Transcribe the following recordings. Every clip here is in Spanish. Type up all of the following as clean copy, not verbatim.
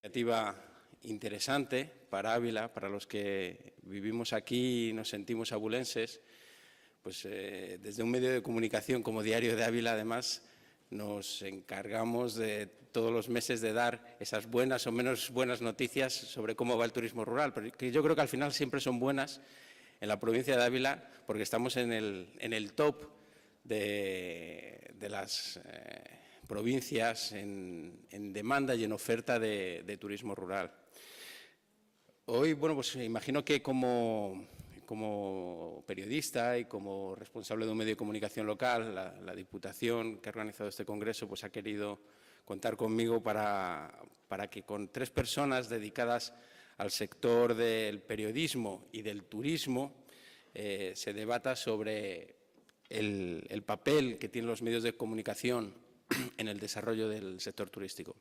Iniciativa interesante para Ávila, para los que vivimos aquí y nos sentimos abulenses, pues desde un medio de comunicación como Diario de Ávila, además, nos encargamos de todos los meses de dar esas buenas o menos buenas noticias sobre cómo va el turismo rural, pero que yo creo que al final siempre son buenas en la provincia de Ávila porque estamos en el top de las provincias en demanda y en oferta de turismo rural. Hoy, bueno, pues imagino que como periodista y como responsable de un medio de comunicación local, la Diputación que ha organizado este congreso pues ha querido contar conmigo para que con 3 personas dedicadas al sector del periodismo y del turismo se debata sobre el papel que tienen los medios de comunicación en el desarrollo del sector turístico.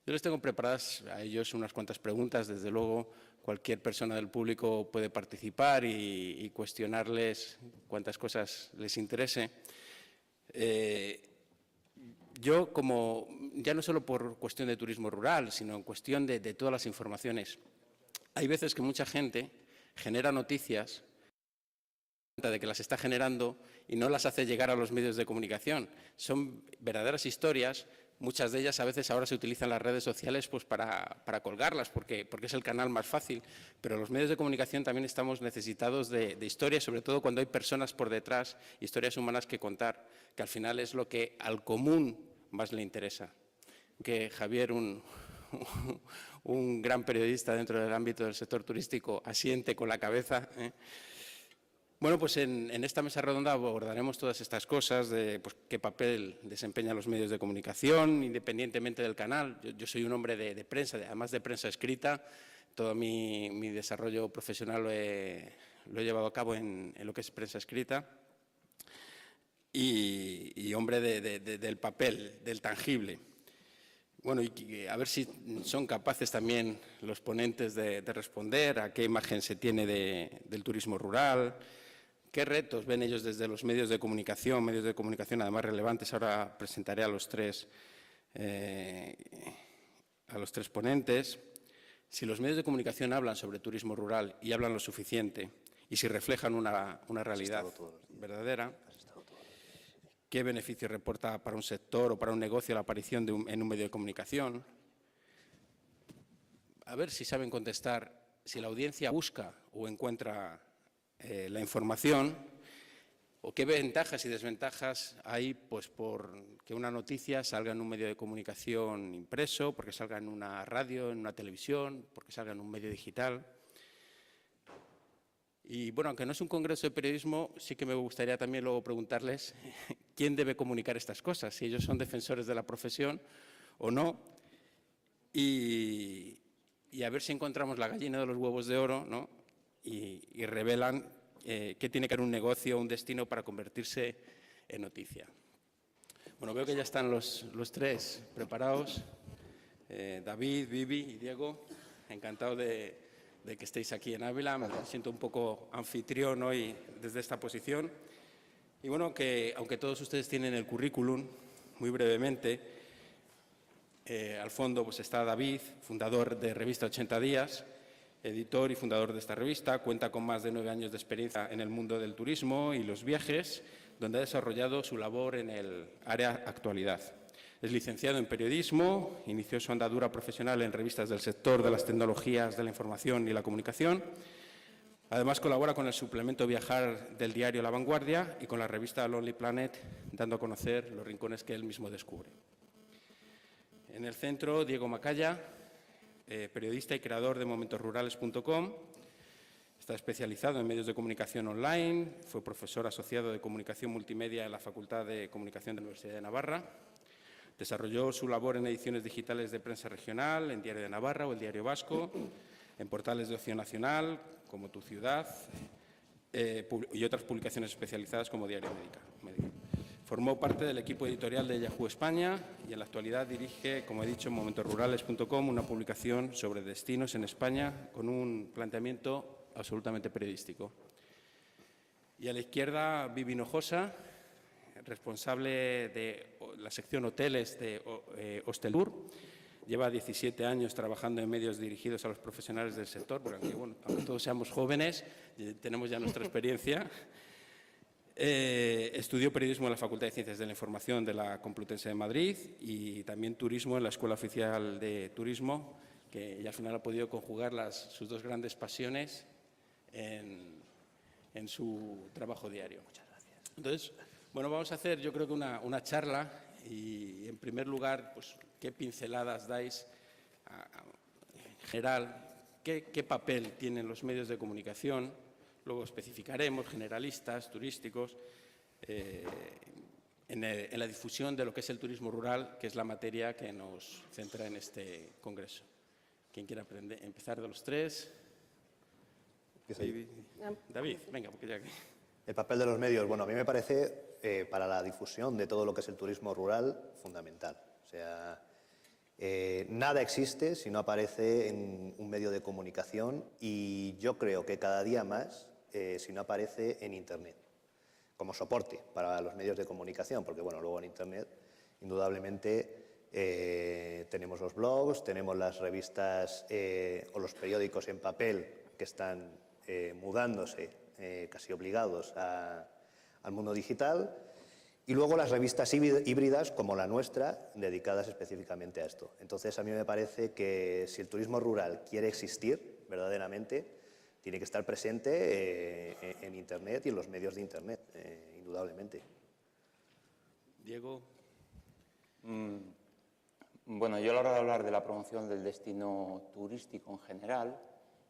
Yo les tengo preparadas a ellos unas cuantas preguntas, desde luego cualquier persona del público puede participar y cuestionarles cuantas cosas les interese. Yo, ya no solo por cuestión de turismo rural, sino en cuestión de todas las informaciones, hay veces que mucha gente genera noticias de que las está generando y no las hace llegar a los medios de comunicación. Son verdaderas historias, muchas de ellas a veces ahora se utilizan las redes sociales pues para colgarlas porque es el canal más fácil, pero los medios de comunicación también estamos necesitados de historias, sobre todo cuando hay personas por detrás, historias humanas que contar, que al final es lo que al común más le interesa. Que Javier, un gran periodista dentro del ámbito del sector turístico, asiente con la cabeza, Bueno, pues en esta mesa redonda abordaremos todas estas cosas de pues, qué papel desempeñan los medios de comunicación, independientemente del canal. Yo soy un hombre de prensa, además de prensa escrita. Todo mi desarrollo profesional lo he llevado a cabo en lo que es prensa escrita. Y hombre del papel, del tangible. Bueno, y a ver si son capaces también los ponentes de responder a qué imagen se tiene del turismo rural. ¿Qué retos ven ellos desde los medios de comunicación además relevantes? Ahora presentaré a los tres ponentes. Si los medios de comunicación hablan sobre turismo rural y hablan lo suficiente y si reflejan una realidad verdadera, ¿qué beneficio reporta para un sector o para un negocio la aparición en un medio de comunicación? A ver si saben contestar si la audiencia busca o encuentra la información, o qué ventajas y desventajas hay pues, por que una noticia salga en un medio de comunicación impreso, porque salga en una radio, en una televisión, porque salga en un medio digital. Y bueno, aunque no es un congreso de periodismo, sí que me gustaría también luego preguntarles quién debe comunicar estas cosas, si ellos son defensores de la profesión o no, y a ver si encontramos la gallina de los huevos de oro, ¿no? Y revelan qué tiene que hacer un negocio, un destino para convertirse en noticia. Bueno, veo que ya están los 3 preparados. David, Vivi y Diego, encantado de que estéis aquí en Ávila. Me siento un poco anfitrión hoy desde esta posición. Y bueno, que aunque todos ustedes tienen el currículum, muy brevemente, al fondo pues está David, fundador de Revista 80 Días, editor y fundador de esta revista, cuenta con más de 9 años de experiencia en el mundo del turismo y los viajes, donde ha desarrollado su labor en el área actualidad. Es licenciado en periodismo, inició su andadura profesional en revistas del sector de las tecnologías de la información y la comunicación. Además, colabora con el suplemento Viajar del diario La Vanguardia y con la revista Lonely Planet, dando a conocer los rincones que él mismo descubre. En el centro, Diego Macaya, periodista y creador de momentosrurales.com. Está especializado en medios de comunicación online, fue profesor asociado de comunicación multimedia en la Facultad de Comunicación de la Universidad de Navarra. Desarrolló su labor en ediciones digitales de prensa regional, en Diario de Navarra o El Diario Vasco, en portales de Ocio Nacional, como Tu Ciudad, y otras publicaciones especializadas como Diario Médica. Formó parte del equipo editorial de Yahoo España y en la actualidad dirige, como he dicho, en momentosrurales.com, una publicación sobre destinos en España con un planteamiento absolutamente periodístico. Y a la izquierda, Vivi Hinojosa, responsable de la sección hoteles de Hostelur, lleva 17 años trabajando en medios dirigidos a los profesionales del sector, porque aunque todos seamos jóvenes, tenemos ya nuestra experiencia. Estudió periodismo en la Facultad de Ciencias de la Información de la Complutense de Madrid y también turismo en la Escuela Oficial de Turismo, que ya al final ha podido conjugar sus dos grandes pasiones en su trabajo diario. Muchas gracias. Entonces, bueno, vamos a hacer yo creo que una charla y en primer lugar, pues, ¿qué pinceladas dais en general? ¿Qué papel tienen los medios de comunicación? Luego especificaremos generalistas, turísticos, en la difusión de lo que es el turismo rural, que es la materia que nos centra en este congreso. ¿Quién quiere empezar de los tres? David, venga, porque ya que... El papel de los medios, bueno, a mí me parece, para la difusión de todo lo que es el turismo rural, fundamental. O sea, nada existe si no aparece en un medio de comunicación y yo creo que cada día más si no aparece en Internet, como soporte para los medios de comunicación, porque bueno, luego en Internet, indudablemente, tenemos los blogs, tenemos las revistas o los periódicos en papel que están mudándose, casi obligados al mundo digital, y luego las revistas híbridas como la nuestra, dedicadas específicamente a esto. Entonces, a mí me parece que si el turismo rural quiere existir verdaderamente, tiene que estar presente en Internet y en los medios de Internet, indudablemente. Diego. Bueno, yo a la hora de hablar de la promoción del destino turístico en general,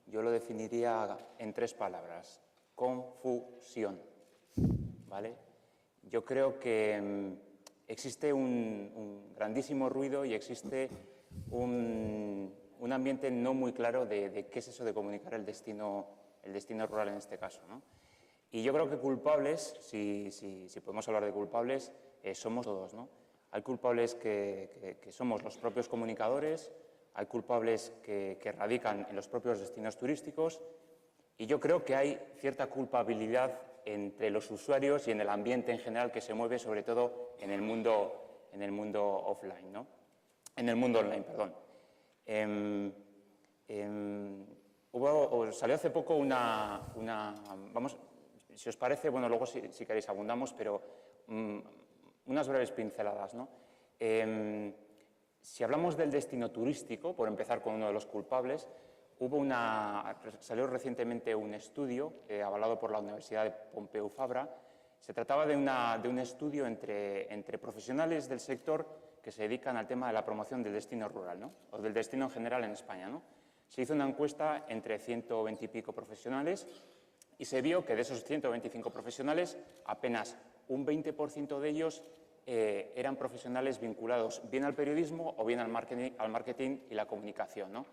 yo lo definiría en 3 palabras: confusión, ¿vale? Yo creo que existe un grandísimo ruido y existe un ambiente no muy claro de qué es eso de comunicar el destino rural en este caso, ¿no? Y yo creo que culpables, si podemos hablar de culpables, somos todos, ¿no? Hay culpables que somos los propios comunicadores, hay culpables que radican en los propios destinos turísticos y yo creo que hay cierta culpabilidad entre los usuarios y en el ambiente en general que se mueve, sobre todo en el mundo offline, ¿no? En el mundo online, perdón. Salió hace poco vamos, si os parece, bueno, luego si queréis abundamos, pero unas breves pinceladas, ¿no? Si hablamos del destino turístico, por empezar con uno de los culpables, salió recientemente un estudio avalado por la Universidad de Pompeu Fabra. Se trataba de un estudio entre profesionales del sector que se dedican al tema de la promoción del destino rural, ¿no? O del destino en general en España, ¿no? Se hizo una encuesta entre 120 y pico profesionales y se vio que de esos 125 profesionales, apenas un 20% de ellos eran profesionales vinculados bien al periodismo o bien al marketing y la comunicación, ¿no?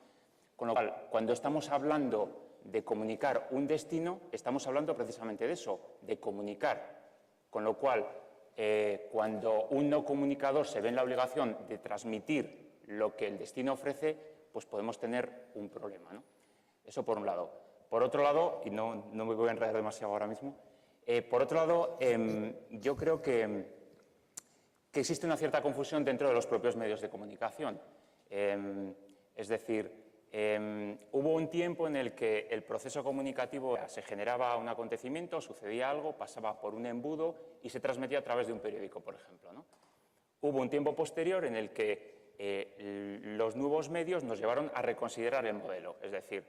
Con lo cual, cuando estamos hablando de comunicar un destino, estamos hablando precisamente de eso, de comunicar. Con lo cual, cuando un no comunicador se ve en la obligación de transmitir lo que el destino ofrece, pues podemos tener un problema, ¿no? Eso por un lado. Por otro lado, y no me voy a enredar demasiado ahora mismo, por otro lado, yo creo que existe una cierta confusión dentro de los propios medios de comunicación. Es decir, hubo un tiempo en el que el proceso comunicativo se generaba un acontecimiento, sucedía algo, pasaba por un embudo y se transmitía a través de un periódico, por ejemplo, ¿no? Hubo un tiempo posterior en el que los nuevos medios nos llevaron a reconsiderar el modelo, es decir,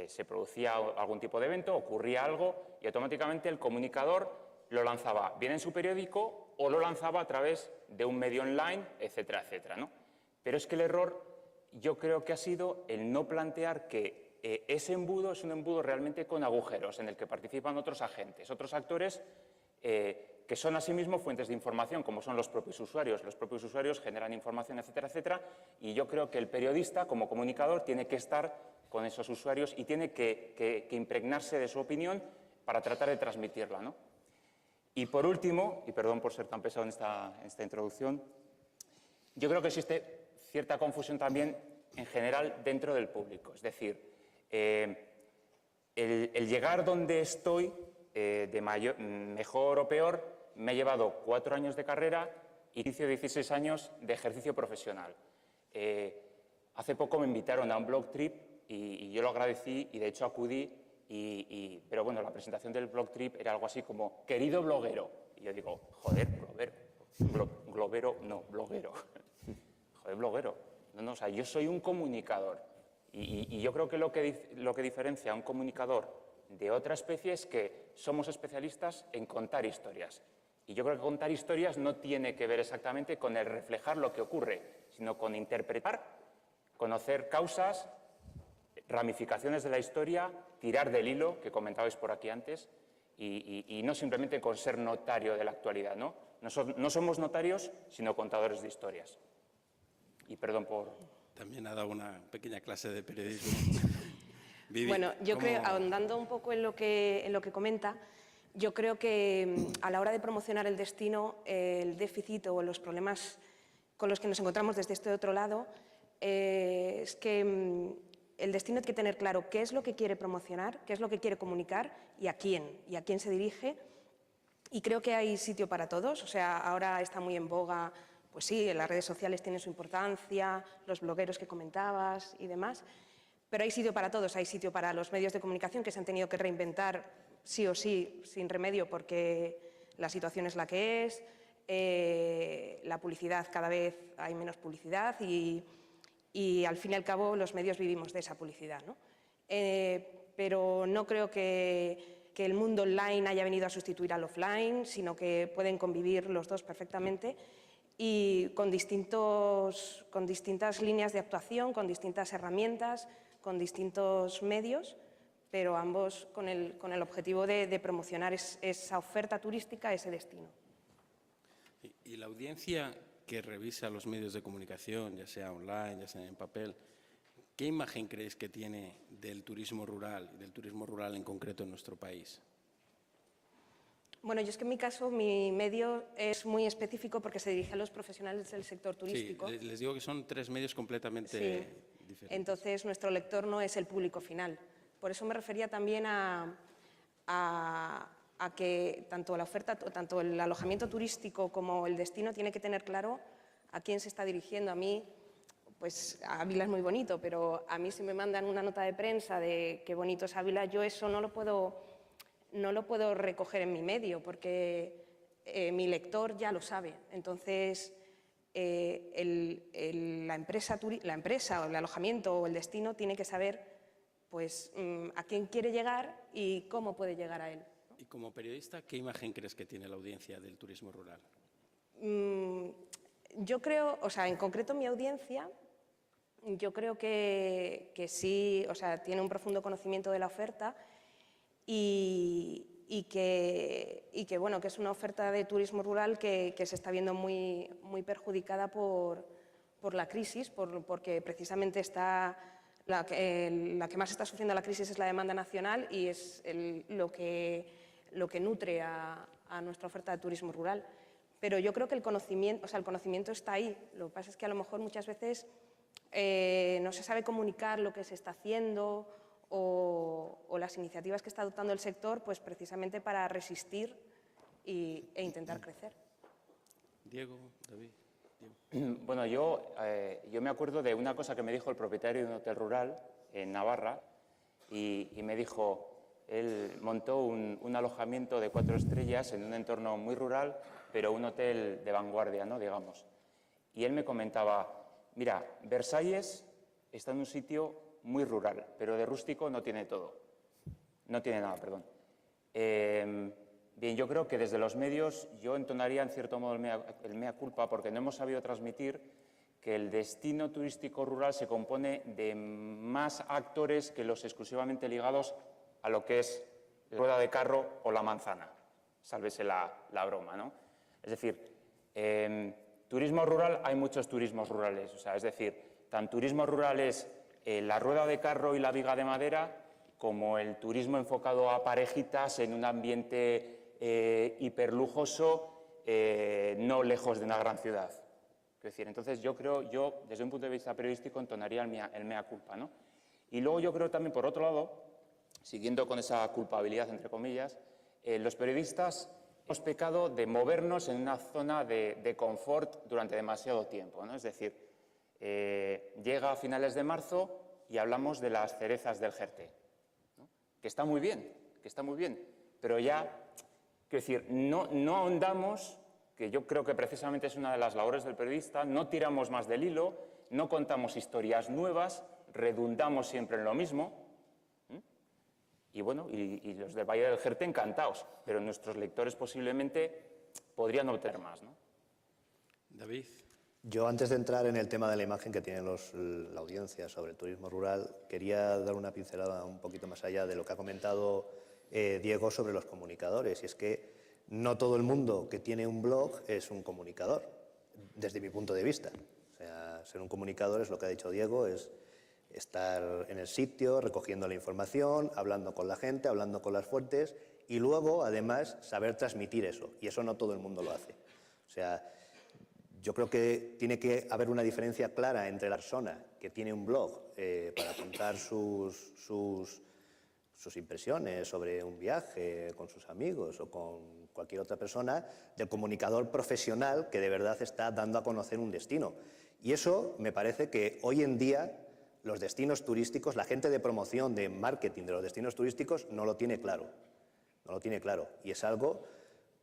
se producía algún tipo de evento, ocurría algo y automáticamente el comunicador lo lanzaba bien en su periódico o lo lanzaba a través de un medio online, etcétera, etcétera, ¿no? Pero es que el error yo creo que ha sido el no plantear que ese embudo es un embudo realmente con agujeros en el que participan otros agentes, otros actores que son asimismo fuentes de información, como son los propios usuarios. Los propios usuarios generan información, etcétera, etcétera, y yo creo que el periodista, como comunicador, tiene que estar con esos usuarios y tiene que impregnarse de su opinión para tratar de transmitirla, ¿no? Y por último, y perdón por ser tan pesado en esta introducción, yo creo que existe cierta confusión también en general dentro del público. Es decir, el llegar donde estoy, mejor o peor, me ha llevado 4 años de carrera y 16 años de ejercicio profesional. Hace poco me invitaron a un blog trip y yo lo agradecí y de hecho acudí, pero bueno, la presentación del blog trip era algo así como, querido bloguero. Y yo digo, joder, bloguero, no, bloguero. Joder, bloguero. No, o sea, yo soy un comunicador. Y yo creo que lo que diferencia a un comunicador de otra especie es que somos especialistas en contar historias. Y yo creo que contar historias no tiene que ver exactamente con el reflejar lo que ocurre, sino con interpretar, conocer causas, ramificaciones de la historia, tirar del hilo, que comentabais por aquí antes, y no simplemente con ser notario de la actualidad, ¿no? No somos notarios, sino contadores de historias. Y perdón por... También ha dado una pequeña clase de periodismo. Vivi, bueno, yo creo, ahondando un poco en lo que comenta, yo creo que a la hora de promocionar el destino, el déficit o los problemas con los que nos encontramos desde este otro lado, es que el destino tiene que tener claro qué es lo que quiere promocionar, qué es lo que quiere comunicar y a quién se dirige. Y creo que hay sitio para todos, o sea, ahora está muy en boga, pues sí, las redes sociales tienen su importancia, los blogueros que comentabas y demás, pero hay sitio para todos, hay sitio para los medios de comunicación que se han tenido que reinventar sí o sí, sin remedio, porque la situación es la que es, la publicidad, cada vez hay menos publicidad y al fin y al cabo los medios vivimos de esa publicidad, ¿no? Pero no creo que el mundo online haya venido a sustituir al offline, sino que pueden convivir los dos perfectamente y con distintas líneas de actuación, con distintas herramientas, con distintos medios, pero ambos con el objetivo de promocionar esa oferta turística, ese destino. Y la audiencia que revisa los medios de comunicación, ya sea online, ya sea en papel, ¿qué imagen creéis que tiene del turismo rural y del turismo rural en concreto en nuestro país? Bueno, yo es que en mi caso, mi medio es muy específico porque se dirige a los profesionales del sector turístico. Sí, les digo que son tres medios completamente diferentes. Entonces, nuestro lector no es el público final. Por eso me refería también a que tanto la oferta, tanto el alojamiento turístico como el destino tiene que tener claro a quién se está dirigiendo. A mí, pues Ávila es muy bonito, pero a mí si me mandan una nota de prensa de qué bonito es Ávila, yo eso no lo puedo recoger en mi medio porque mi lector ya lo sabe. Entonces, la empresa o el alojamiento o el destino tiene que saber pues, a quién quiere llegar y cómo puede llegar a él. Y como periodista, ¿qué imagen crees que tiene la audiencia del turismo rural? Yo creo, o sea, en concreto mi audiencia, yo creo que sí, o sea, tiene un profundo conocimiento de la oferta y que bueno, que es una oferta de turismo rural que se está viendo muy perjudicada por la crisis, porque precisamente la que más está sufriendo la crisis es la demanda nacional y es lo que nutre a nuestra oferta de turismo rural. Pero yo creo que el conocimiento está ahí. Lo que pasa es que a lo mejor muchas veces no se sabe comunicar lo que se está haciendo o las iniciativas que está adoptando el sector, pues precisamente para resistir e intentar crecer. Diego, David. Bueno, yo me acuerdo de una cosa que me dijo el propietario de un hotel rural en Navarra y me dijo, él montó un alojamiento de 4 estrellas en un entorno muy rural, pero un hotel de vanguardia, ¿no? Digamos. Y él me comentaba, mira, Versalles está en un sitio muy rural, pero de rústico no tiene todo. No tiene nada, perdón. Bien, yo creo que desde los medios yo entonaría en cierto modo el mea culpa porque no hemos sabido transmitir que el destino turístico rural se compone de más actores que los exclusivamente ligados a lo que es la rueda de carro o la manzana. Sálvese la broma, ¿no? Es decir, turismo rural, hay muchos turismos rurales. O sea, es decir, tan turismo rural es la rueda de carro y la viga de madera, como el turismo enfocado a parejitas en un ambiente hiperlujoso, no lejos de una gran ciudad. Es decir, entonces yo desde un punto de vista periodístico entonaría el mea culpa, ¿no? Y luego yo creo también, por otro lado, siguiendo con esa culpabilidad, entre comillas, los periodistas hemos pecado de movernos en una zona de confort durante demasiado tiempo, ¿no? Es decir, Llega a finales de marzo y hablamos de las cerezas del Jerte, ¿no? Que está muy bien, pero ya, quiero decir, no ahondamos, que yo creo que precisamente es una de las labores del periodista, no tiramos más del hilo, no contamos historias nuevas, redundamos siempre en lo mismo. Y bueno, y los del Valle del Jerte encantados, pero nuestros lectores posiblemente podrían obtener más, ¿no? David. Yo, antes de entrar en el tema de la imagen que tiene la audiencia sobre el turismo rural, quería dar una pincelada un poquito más allá de lo que ha comentado Diego sobre los comunicadores. Y es que no todo el mundo que tiene un blog es un comunicador, desde mi punto de vista. O sea, ser un comunicador es lo que ha dicho Diego, es estar en el sitio, recogiendo la información, hablando con la gente, hablando con las fuentes y luego, además, saber transmitir eso. Y eso no todo el mundo lo hace. O sea, yo creo que tiene que haber una diferencia clara entre la persona que tiene un blog para contar sus impresiones sobre un viaje con sus amigos o con cualquier otra persona, del comunicador profesional que de verdad está dando a conocer un destino. Y eso me parece que hoy en día los destinos turísticos, la gente de promoción, de marketing de los destinos turísticos no lo tiene claro. No lo tiene claro. Y es algo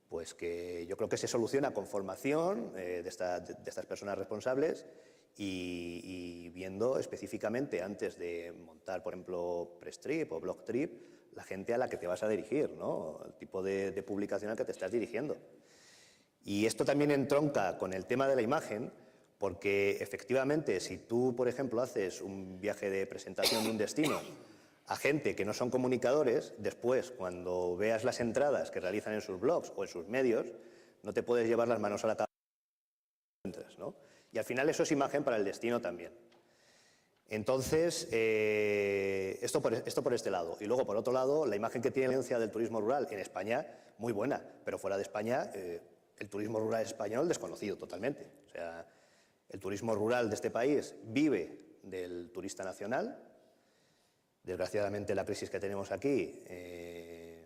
pues que yo creo que se soluciona con formación de estas personas responsables y viendo específicamente, antes de montar, por ejemplo, Press Trip o Blog Trip, la gente a la que te vas a dirigir, ¿no? El tipo de publicación al que te estás dirigiendo. Y esto también entronca con el tema de la imagen, porque efectivamente, si tú, por ejemplo, haces un viaje de presentación de un destino a gente que no son comunicadores, después, cuando veas las entradas que realizan en sus blogs o en sus medios, no te puedes llevar las manos a la cabeza, ¿no? Y al final eso es imagen para el destino también. Entonces, esto por este lado. Y luego, por otro lado, la imagen que tiene la audiencia del turismo rural en España, muy buena, pero fuera de España, el turismo rural español desconocido totalmente. O sea, el turismo rural de este país vive del turista nacional. Desgraciadamente, la crisis que tenemos aquí,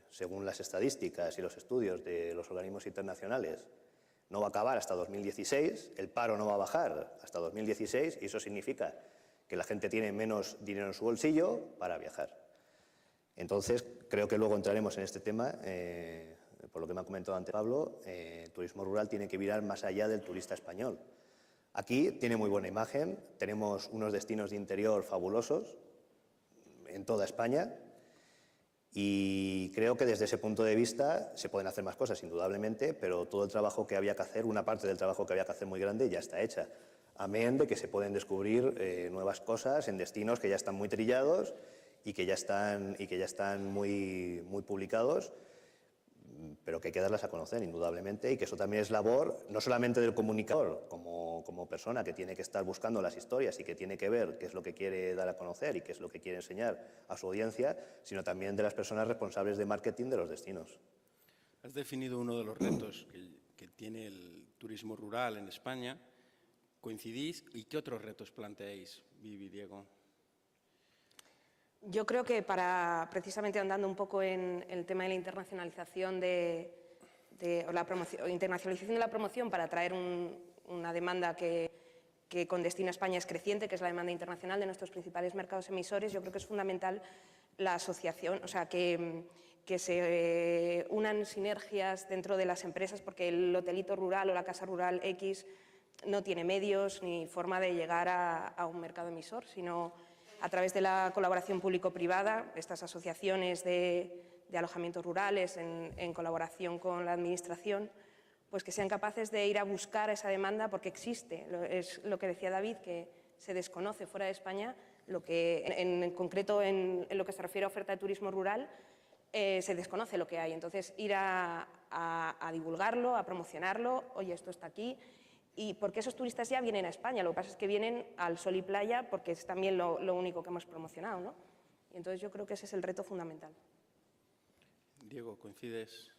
según las estadísticas y los estudios de los organismos internacionales, no va a acabar hasta 2016, el paro no va a bajar hasta 2016 y eso significa que la gente tiene menos dinero en su bolsillo para viajar. Entonces, creo que luego entraremos en este tema, por lo que me ha comentado antes Pablo, el turismo rural tiene que mirar más allá del turista español. Aquí tiene muy buena imagen, tenemos unos destinos de interior fabulosos en toda España y creo que desde ese punto de vista se pueden hacer más cosas, indudablemente, pero todo el trabajo que había que hacer, una parte del trabajo que había que hacer muy grande, ya está hecha. Amén de que se pueden descubrir nuevas cosas en destinos que ya están muy trillados y que ya están muy publicados, pero que hay que darlas a conocer, indudablemente, y que eso también es labor, no solamente del comunicador, como persona que tiene que estar buscando las historias y que tiene que ver qué es lo que quiere dar a conocer y qué es lo que quiere enseñar a su audiencia, sino también de las personas responsables de marketing de los destinos. Has definido uno de los retos que tiene el turismo rural en España. ¿Coincidís? ¿Y qué otros retos planteáis, Vivi, Diego? Yo creo que precisamente andando un poco en el tema de la internacionalización internacionalización de la promoción para atraer una demanda que con destino a España es creciente, que es la demanda internacional de nuestros principales mercados emisores, yo creo que es fundamental la asociación, o sea, que se unan sinergias dentro de las empresas, porque el hotelito rural o la casa rural X no tiene medios ni forma de llegar a un mercado emisor, sino a través de la colaboración público-privada, estas asociaciones de alojamientos rurales en colaboración con la Administración, pues que sean capaces de ir a buscar esa demanda porque existe. Es lo que decía David, que se desconoce fuera de España, lo que en concreto en lo que se refiere a oferta de turismo rural, se desconoce lo que hay. Entonces, ir a divulgarlo, a promocionarlo, oye, esto está aquí. Y porque esos turistas ya vienen a España, lo que pasa es que vienen al sol y playa porque es también lo único que hemos promocionado, ¿no? Y entonces yo creo que ese es el reto fundamental. Diego, ¿coincides?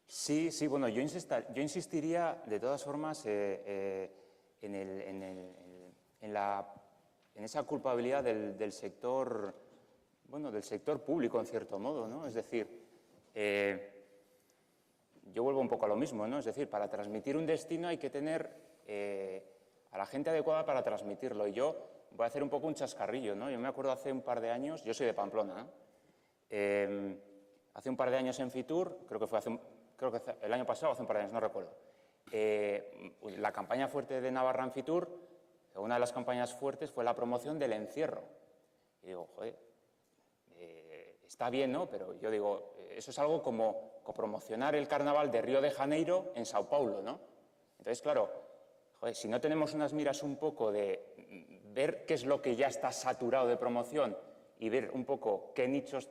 Sí, bueno, yo insistiría de todas formas en esa culpabilidad del sector, bueno, del sector público en cierto modo, ¿no? Es decir, yo vuelvo un poco a lo mismo, ¿no? Es decir, para transmitir un destino hay que tener a la gente adecuada para transmitirlo. Y yo voy a hacer un poco un chascarrillo, ¿no? Yo me acuerdo hace un par de años, yo soy de Pamplona, ¿no? Hace un par de años en Fitur, creo que el año pasado, hace un par de años, no recuerdo, la campaña fuerte de Navarra en Fitur, una de las campañas fuertes fue la promoción del encierro. Y digo, joder, está bien, ¿no? Pero yo digo, eso es algo como promocionar el carnaval de Río de Janeiro en Sao Paulo, ¿no? Entonces, claro, joder, si no tenemos unas miras un poco de ver qué es lo que ya está saturado de promoción y ver un poco qué nichos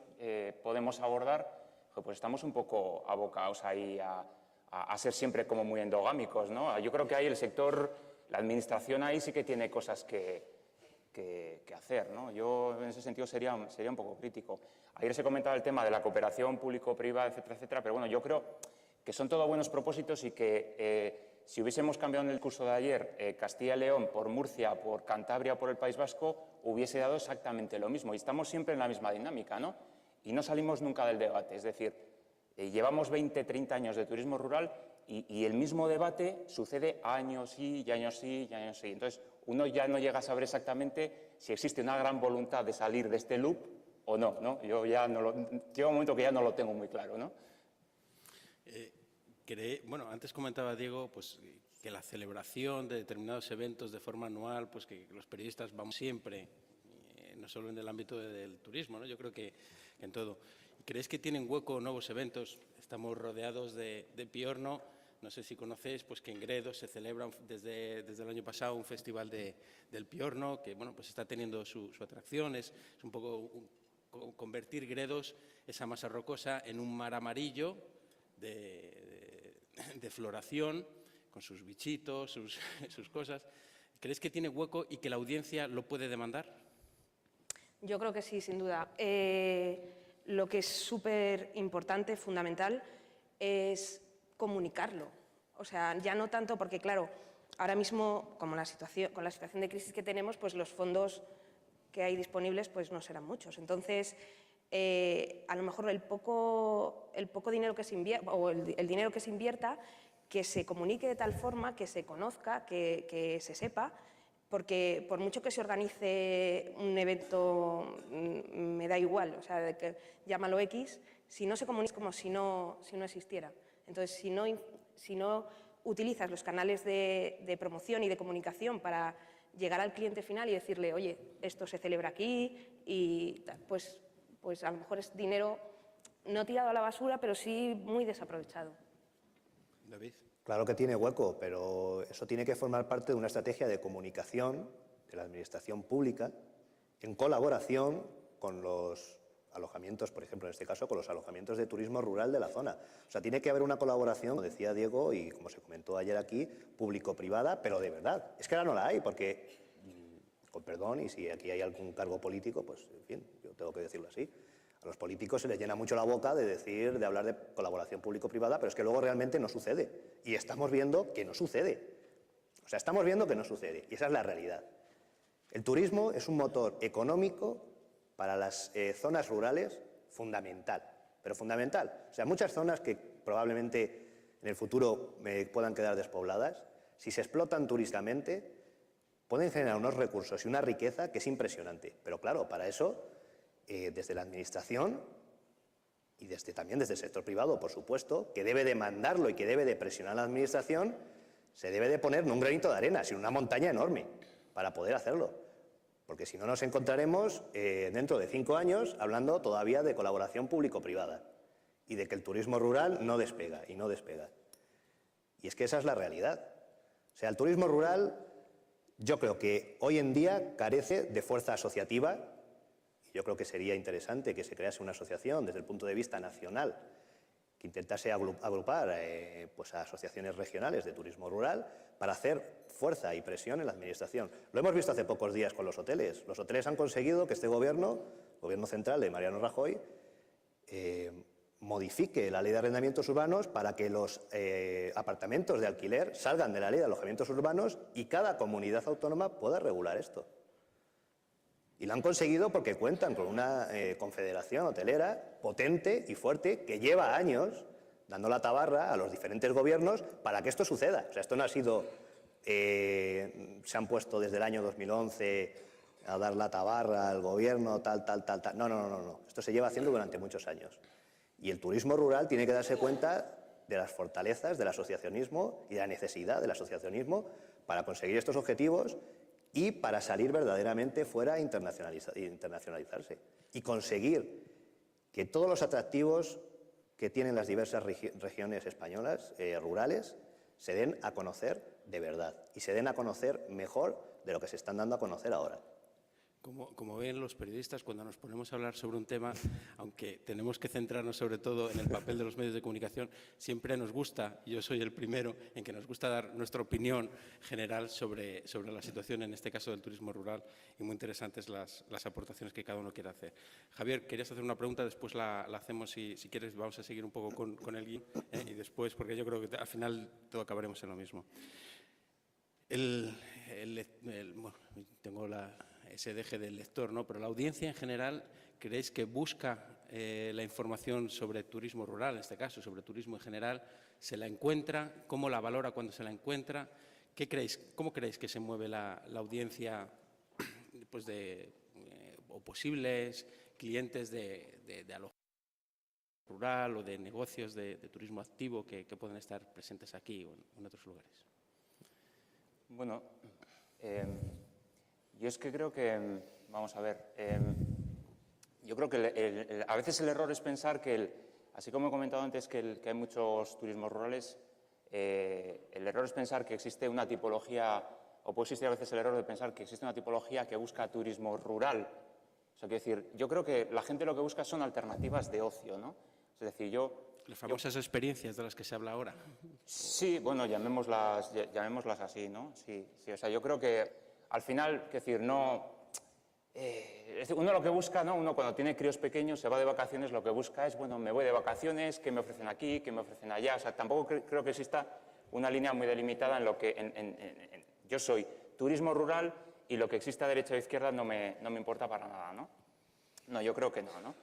podemos abordar, pues estamos un poco abocados ahí a ser siempre como muy endogámicos, ¿no? Yo creo que ahí el sector, la administración ahí sí que tiene cosas que hacer, ¿no? Yo en ese sentido sería un poco crítico. Ayer se comentaba el tema de la cooperación público-privada, etcétera, etcétera, pero bueno, yo creo que son todos buenos propósitos y que si hubiésemos cambiado en el curso de ayer Castilla y León por Murcia, por Cantabria, por el País Vasco, hubiese dado exactamente lo mismo. Y estamos siempre en la misma dinámica, ¿no? Y no salimos nunca del debate. Es decir, llevamos 20, 30 años de turismo rural y el mismo debate sucede años sí y años sí y años sí. Entonces, uno ya no llega a saber exactamente si existe una gran voluntad de salir de este loop o no, ¿no? Yo ya llega un momento que ya no lo tengo muy claro, ¿no? Bueno, antes comentaba Diego pues, que la celebración de determinados eventos de forma anual, pues que los periodistas vamos siempre, no solo en el ámbito del turismo, ¿no? Yo creo que en todo. ¿Creéis que tienen hueco nuevos eventos? Estamos rodeados de Piorno. No sé si conocéis pues, que en Gredos se celebra desde el año pasado un festival del Piorno, que bueno, pues está teniendo su atracción. Es un poco convertir Gredos, esa masa rocosa, en un mar amarillo de floración, con sus bichitos, sus cosas. ¿Crees que tiene hueco y que la audiencia lo puede demandar? Yo creo que sí, sin duda. Lo que es súper importante, fundamental, es comunicarlo. O sea, ya no tanto porque, claro, ahora mismo, con la situación de crisis que tenemos, pues los fondos que hay disponibles pues no serán muchos. Entonces, a lo mejor el poco dinero que se invierta, o el dinero que se invierta, que se comunique de tal forma, que se conozca, que se sepa, porque por mucho que se organice un evento, me da igual, o sea, llámalo X, si no se comunica es como si no existiera. Entonces, si no utilizas los canales de promoción y de comunicación para llegar al cliente final y decirle, oye, esto se celebra aquí, y pues a lo mejor es dinero no tirado a la basura, pero sí muy desaprovechado. David. Claro que tiene hueco, pero eso tiene que formar parte de una estrategia de comunicación de la administración pública en colaboración con los alojamientos, por ejemplo, en este caso, con los alojamientos de turismo rural de la zona. O sea, tiene que haber una colaboración, como decía Diego, y como se comentó ayer aquí, público-privada, pero de verdad. Es que ahora no la hay, porque, con perdón, y si aquí hay algún cargo político, pues, en fin, yo tengo que decirlo así. A los políticos se les llena mucho la boca de hablar de colaboración público-privada, pero es que luego realmente no sucede. Y estamos viendo que no sucede. O sea, estamos viendo que no sucede. Y esa es la realidad. El turismo es un motor económico para las zonas rurales fundamental, pero fundamental. O sea, muchas zonas que probablemente en el futuro puedan quedar despobladas, si se explotan turísticamente, pueden generar unos recursos y una riqueza que es impresionante. Pero claro, para eso, desde la administración y también desde el sector privado, por supuesto, que debe de mandarlo y que debe de presionar a la administración, se debe de poner no un granito de arena, sino una montaña enorme para poder hacerlo. Porque si no nos encontraremos dentro de 5 años hablando todavía de colaboración público-privada y de que el turismo rural no despega y no despega. Y es que esa es la realidad. O sea, el turismo rural yo creo que hoy en día carece de fuerza asociativa. Yo creo que sería interesante que se crease una asociación desde el punto de vista nacional que intentase agrupar pues a asociaciones regionales de turismo rural para hacer fuerza y presión en la administración. Lo hemos visto hace pocos días con los hoteles. Los hoteles han conseguido que este gobierno central de Mariano Rajoy, modifique la ley de arrendamientos urbanos para que los apartamentos de alquiler salgan de la ley de alojamientos urbanos y cada comunidad autónoma pueda regular esto. Y lo han conseguido porque cuentan con una confederación hotelera potente y fuerte que lleva años dando la tabarra a los diferentes gobiernos para que esto suceda. O sea, esto no ha sido se han puesto desde el año 2011 a dar la tabarra al gobierno, tal. No. Esto se lleva haciendo durante muchos años. Y el turismo rural tiene que darse cuenta de las fortalezas del asociacionismo y de la necesidad del asociacionismo para conseguir estos objetivos y para salir verdaderamente fuera e internacionalizarse. Y conseguir que todos los atractivos que tienen las diversas regiones españolas, rurales, se den a conocer de verdad y se den a conocer mejor de lo que se están dando a conocer ahora. Como ven los periodistas, cuando nos ponemos a hablar sobre un tema, aunque tenemos que centrarnos sobre todo en el papel de los medios de comunicación, siempre nos gusta, yo soy el primero, en que nos gusta dar nuestra opinión general sobre la situación, en este caso del turismo rural, y muy interesantes las aportaciones que cada uno quiere hacer. Javier, querías hacer una pregunta, después la hacemos, si quieres vamos a seguir un poco con el guión, y después, porque yo creo que al final todo acabaremos en lo mismo. Bueno, tengo ese deje del lector, ¿no? Pero la audiencia en general, ¿creéis que busca la información sobre turismo rural, en este caso, sobre turismo en general? ¿Se la encuentra? ¿Cómo la valora cuando se la encuentra? ¿Cómo creéis que se mueve la audiencia pues o posibles clientes de alojamiento rural o de negocios de turismo activo que pueden estar presentes aquí o en otros lugares? Bueno, yo es que creo que, vamos a ver, yo creo que a veces el error es pensar que, así como he comentado antes que hay muchos turismos rurales, el error es pensar que existe una tipología, o puede existir a veces el error de pensar que existe una tipología que busca turismo rural. O sea, quiero decir, yo creo que la gente lo que busca son alternativas de ocio, ¿no? Es decir, las famosas experiencias de las que se habla ahora. Sí, bueno, llamémoslas así, ¿no? Sí, o sea, yo creo que al final, es decir, no... uno lo que busca, ¿no? Uno cuando tiene críos pequeños, se va de vacaciones, lo que busca es, bueno, me voy de vacaciones, ¿qué me ofrecen aquí? ¿Qué me ofrecen allá? O sea, tampoco creo que exista una línea muy delimitada en lo que... yo soy turismo rural y lo que exista a derecha o izquierda no me importa para nada, ¿no? No, yo creo que no, ¿no?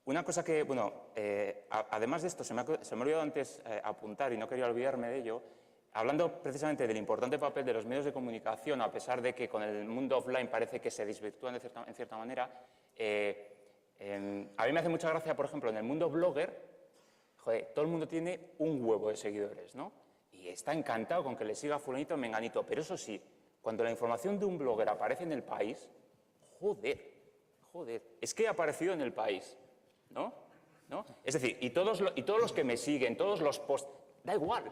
Una cosa que, bueno, además de esto, se me ha olvidado antes apuntar y no quería olvidarme de ello, hablando precisamente del importante papel de los medios de comunicación, a pesar de que con el mundo offline parece que se desvirtúan en cierta manera, a mí me hace mucha gracia, por ejemplo, en el mundo blogger, joder, todo el mundo tiene un huevo de seguidores, ¿no? Y está encantado con que le siga fulanito o menganito, pero eso sí, cuando la información de un blogger aparece en El País, joder, es que ha aparecido en El País, ¿no? Es decir, y todos los que me siguen, todos los posts, da igual.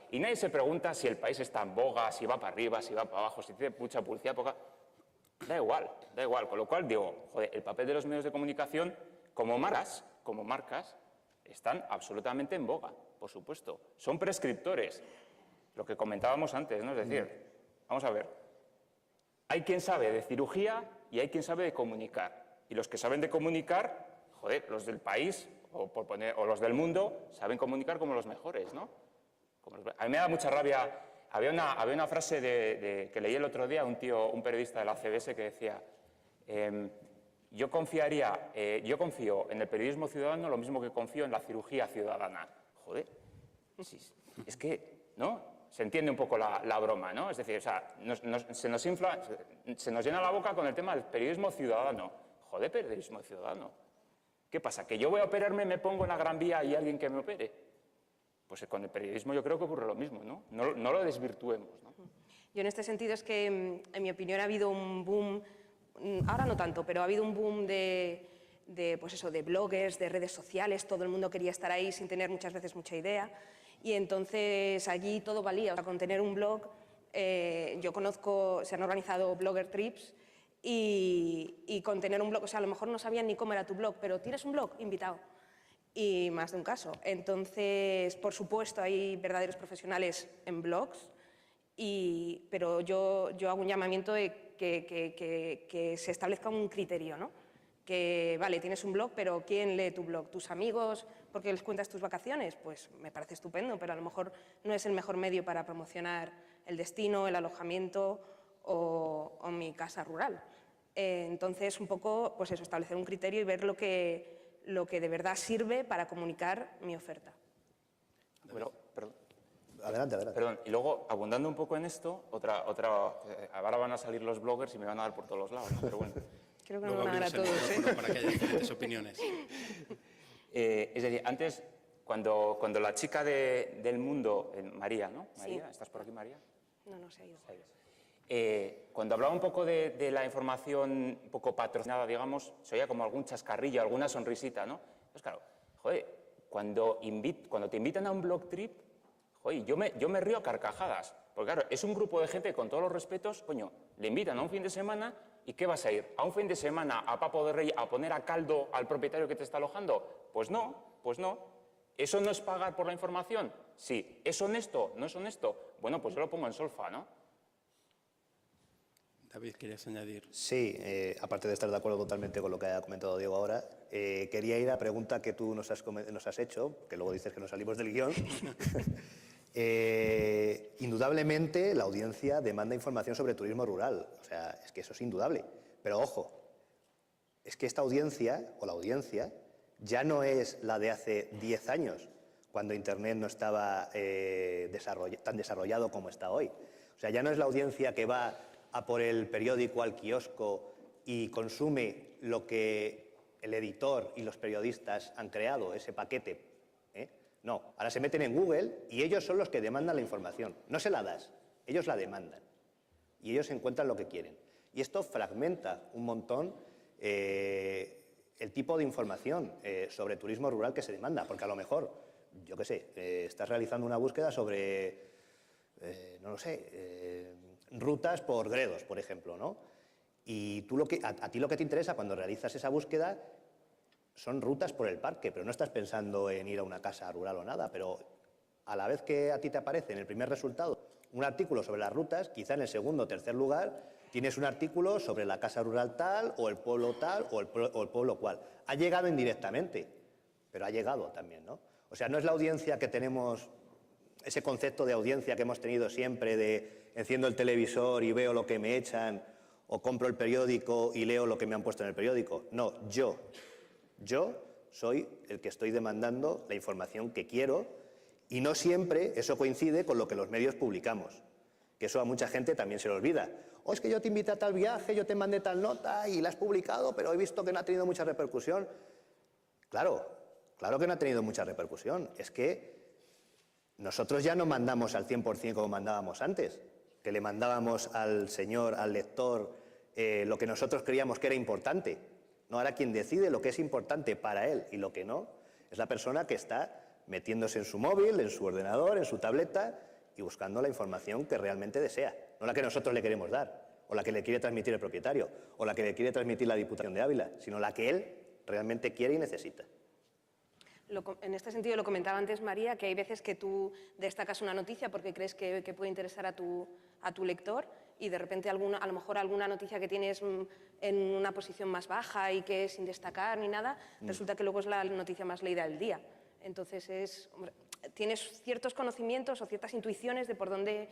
Y nadie se pregunta si El País está en boga, si va para arriba, si va para abajo, si tiene mucha publicidad, poca... Da igual. Con lo cual digo, joder, el papel de los medios de comunicación como marcas, están absolutamente en boga, por supuesto. Son prescriptores, lo que comentábamos antes, ¿no? Es decir, vamos a ver, hay quien sabe de cirugía y hay quien sabe de comunicar. Y los que saben de comunicar, joder, los del País o los del mundo, saben comunicar como los mejores, ¿no? A mí me da mucha rabia. Había una frase que leí el otro día, un periodista de la CBS que decía, yo confío en el periodismo ciudadano lo mismo que confío en la cirugía ciudadana. Joder, es que, ¿no? Se entiende un poco la broma, ¿no? Es decir, o sea, se nos llena la boca con el tema del periodismo ciudadano. Joder, periodismo ciudadano. ¿Qué pasa? ¿Que yo voy a operarme, me pongo en la Gran Vía y alguien que me opere? Pues con el periodismo yo creo que ocurre lo mismo, ¿no? No lo desvirtuemos, ¿no? Yo en este sentido es que, en mi opinión, ha habido un boom, ahora no tanto, pero ha habido un boom pues eso, de bloggers, de redes sociales, todo el mundo quería estar ahí sin tener muchas veces mucha idea, y entonces allí todo valía. O sea, con tener un blog, yo conozco, se han organizado blogger trips, y con tener un blog, o sea, a lo mejor no sabían ni cómo era tu blog, pero ¿tienes un blog? Invitado. Y más de un caso. Entonces, por supuesto, hay verdaderos profesionales en blogs, pero yo hago un llamamiento de que se establezca un criterio, ¿no? Que, vale, tienes un blog, pero ¿quién lee tu blog? ¿Tus amigos porque les cuentas tus vacaciones? Pues me parece estupendo, pero a lo mejor no es el mejor medio para promocionar el destino, el alojamiento o mi casa rural. Entonces, un poco, pues eso, establecer un criterio y ver lo que de verdad sirve para comunicar mi oferta. Bueno, perdón. Adelante, adelante. Perdón, y luego, abundando un poco en esto, ahora van a salir los bloggers y me van a dar por todos los lados, ¿no? Pero bueno. Creo que Luego nos van a dar a abrimos el todos, ¿eh? micrófono para que haya diferentes opiniones. Es decir, antes, cuando la chica del Mundo, María, ¿no? María, Sí. ¿estás por aquí, María? No se ha ido. Cuando hablaba un poco de la información un poco patrocinada, digamos, se oía como algún chascarrillo, alguna sonrisita, ¿no? Pues claro, joder, cuando te invitan a un blog trip, joder, yo me río a carcajadas. Porque claro, es un grupo de gente, con todos los respetos, coño, le invitan a un fin de semana y ¿qué vas a ir? ¿A un fin de semana a Papo de Rey a poner a caldo al propietario que te está alojando? Pues no, pues no. ¿Eso no es pagar por la información? Sí. ¿Es honesto? ¿No es honesto? Bueno, pues yo lo pongo en solfa, ¿no? David, ¿querías añadir? Sí, aparte de estar de acuerdo totalmente con lo que ha comentado Diego ahora, quería ir a la pregunta que tú nos has hecho, que luego dices que nos salimos del guión. Indudablemente la audiencia demanda información sobre turismo rural, o sea, es que eso es indudable. Pero ojo, es que esta audiencia, o la audiencia, ya no es la de hace 10 años, cuando Internet no estaba tan desarrollado como está hoy. O sea, ya no es la audiencia que va a por el periódico al kiosco y consume lo que el editor y los periodistas han creado, ese paquete. No, ahora se meten en Google y ellos son los que demandan la información. No se la das, ellos la demandan y ellos encuentran lo que quieren. Y esto fragmenta un montón el tipo de información sobre turismo rural que se demanda, porque a lo mejor, yo qué sé, estás realizando una búsqueda sobre, no lo sé, rutas por Gredos, por ejemplo, ¿no? Y tú a ti lo que te interesa cuando realizas esa búsqueda son rutas por el parque, pero no estás pensando en ir a una casa rural o nada, pero a la vez que a ti te aparece en el primer resultado un artículo sobre las rutas, quizá en el segundo o tercer lugar tienes un artículo sobre la casa rural tal, o el pueblo tal, o el pueblo cual. Ha llegado indirectamente, pero ha llegado también, ¿no? O sea, no es la audiencia que tenemos, ese concepto de audiencia que hemos tenido siempre de enciendo el televisor y veo lo que me echan, o compro el periódico y leo lo que me han puesto en el periódico. No, yo soy el que estoy demandando la información que quiero y no siempre eso coincide con lo que los medios publicamos, que eso a mucha gente también se le olvida. O es que yo te invité a tal viaje, yo te mandé tal nota y la has publicado, pero he visto que no ha tenido mucha repercusión. Claro que no ha tenido mucha repercusión. Es que nosotros ya no mandamos al 100% como mandábamos antes, que le mandábamos al señor, al lector, lo que nosotros creíamos que era importante. No, ahora quien decide lo que es importante para él y lo que no es la persona que está metiéndose en su móvil, en su ordenador, en su tableta y buscando la información que realmente desea, no la que nosotros le queremos dar, o la que le quiere transmitir el propietario, o la que le quiere transmitir la Diputación de Ávila, sino la que él realmente quiere y necesita. En este sentido, lo comentaba antes María, que hay veces que tú destacas una noticia porque crees que puede interesar a tu lector y de repente a lo mejor alguna noticia que tienes en una posición más baja y que sin destacar ni nada, resulta que luego es la noticia más leída del día. Entonces, tienes ciertos conocimientos o ciertas intuiciones de por dónde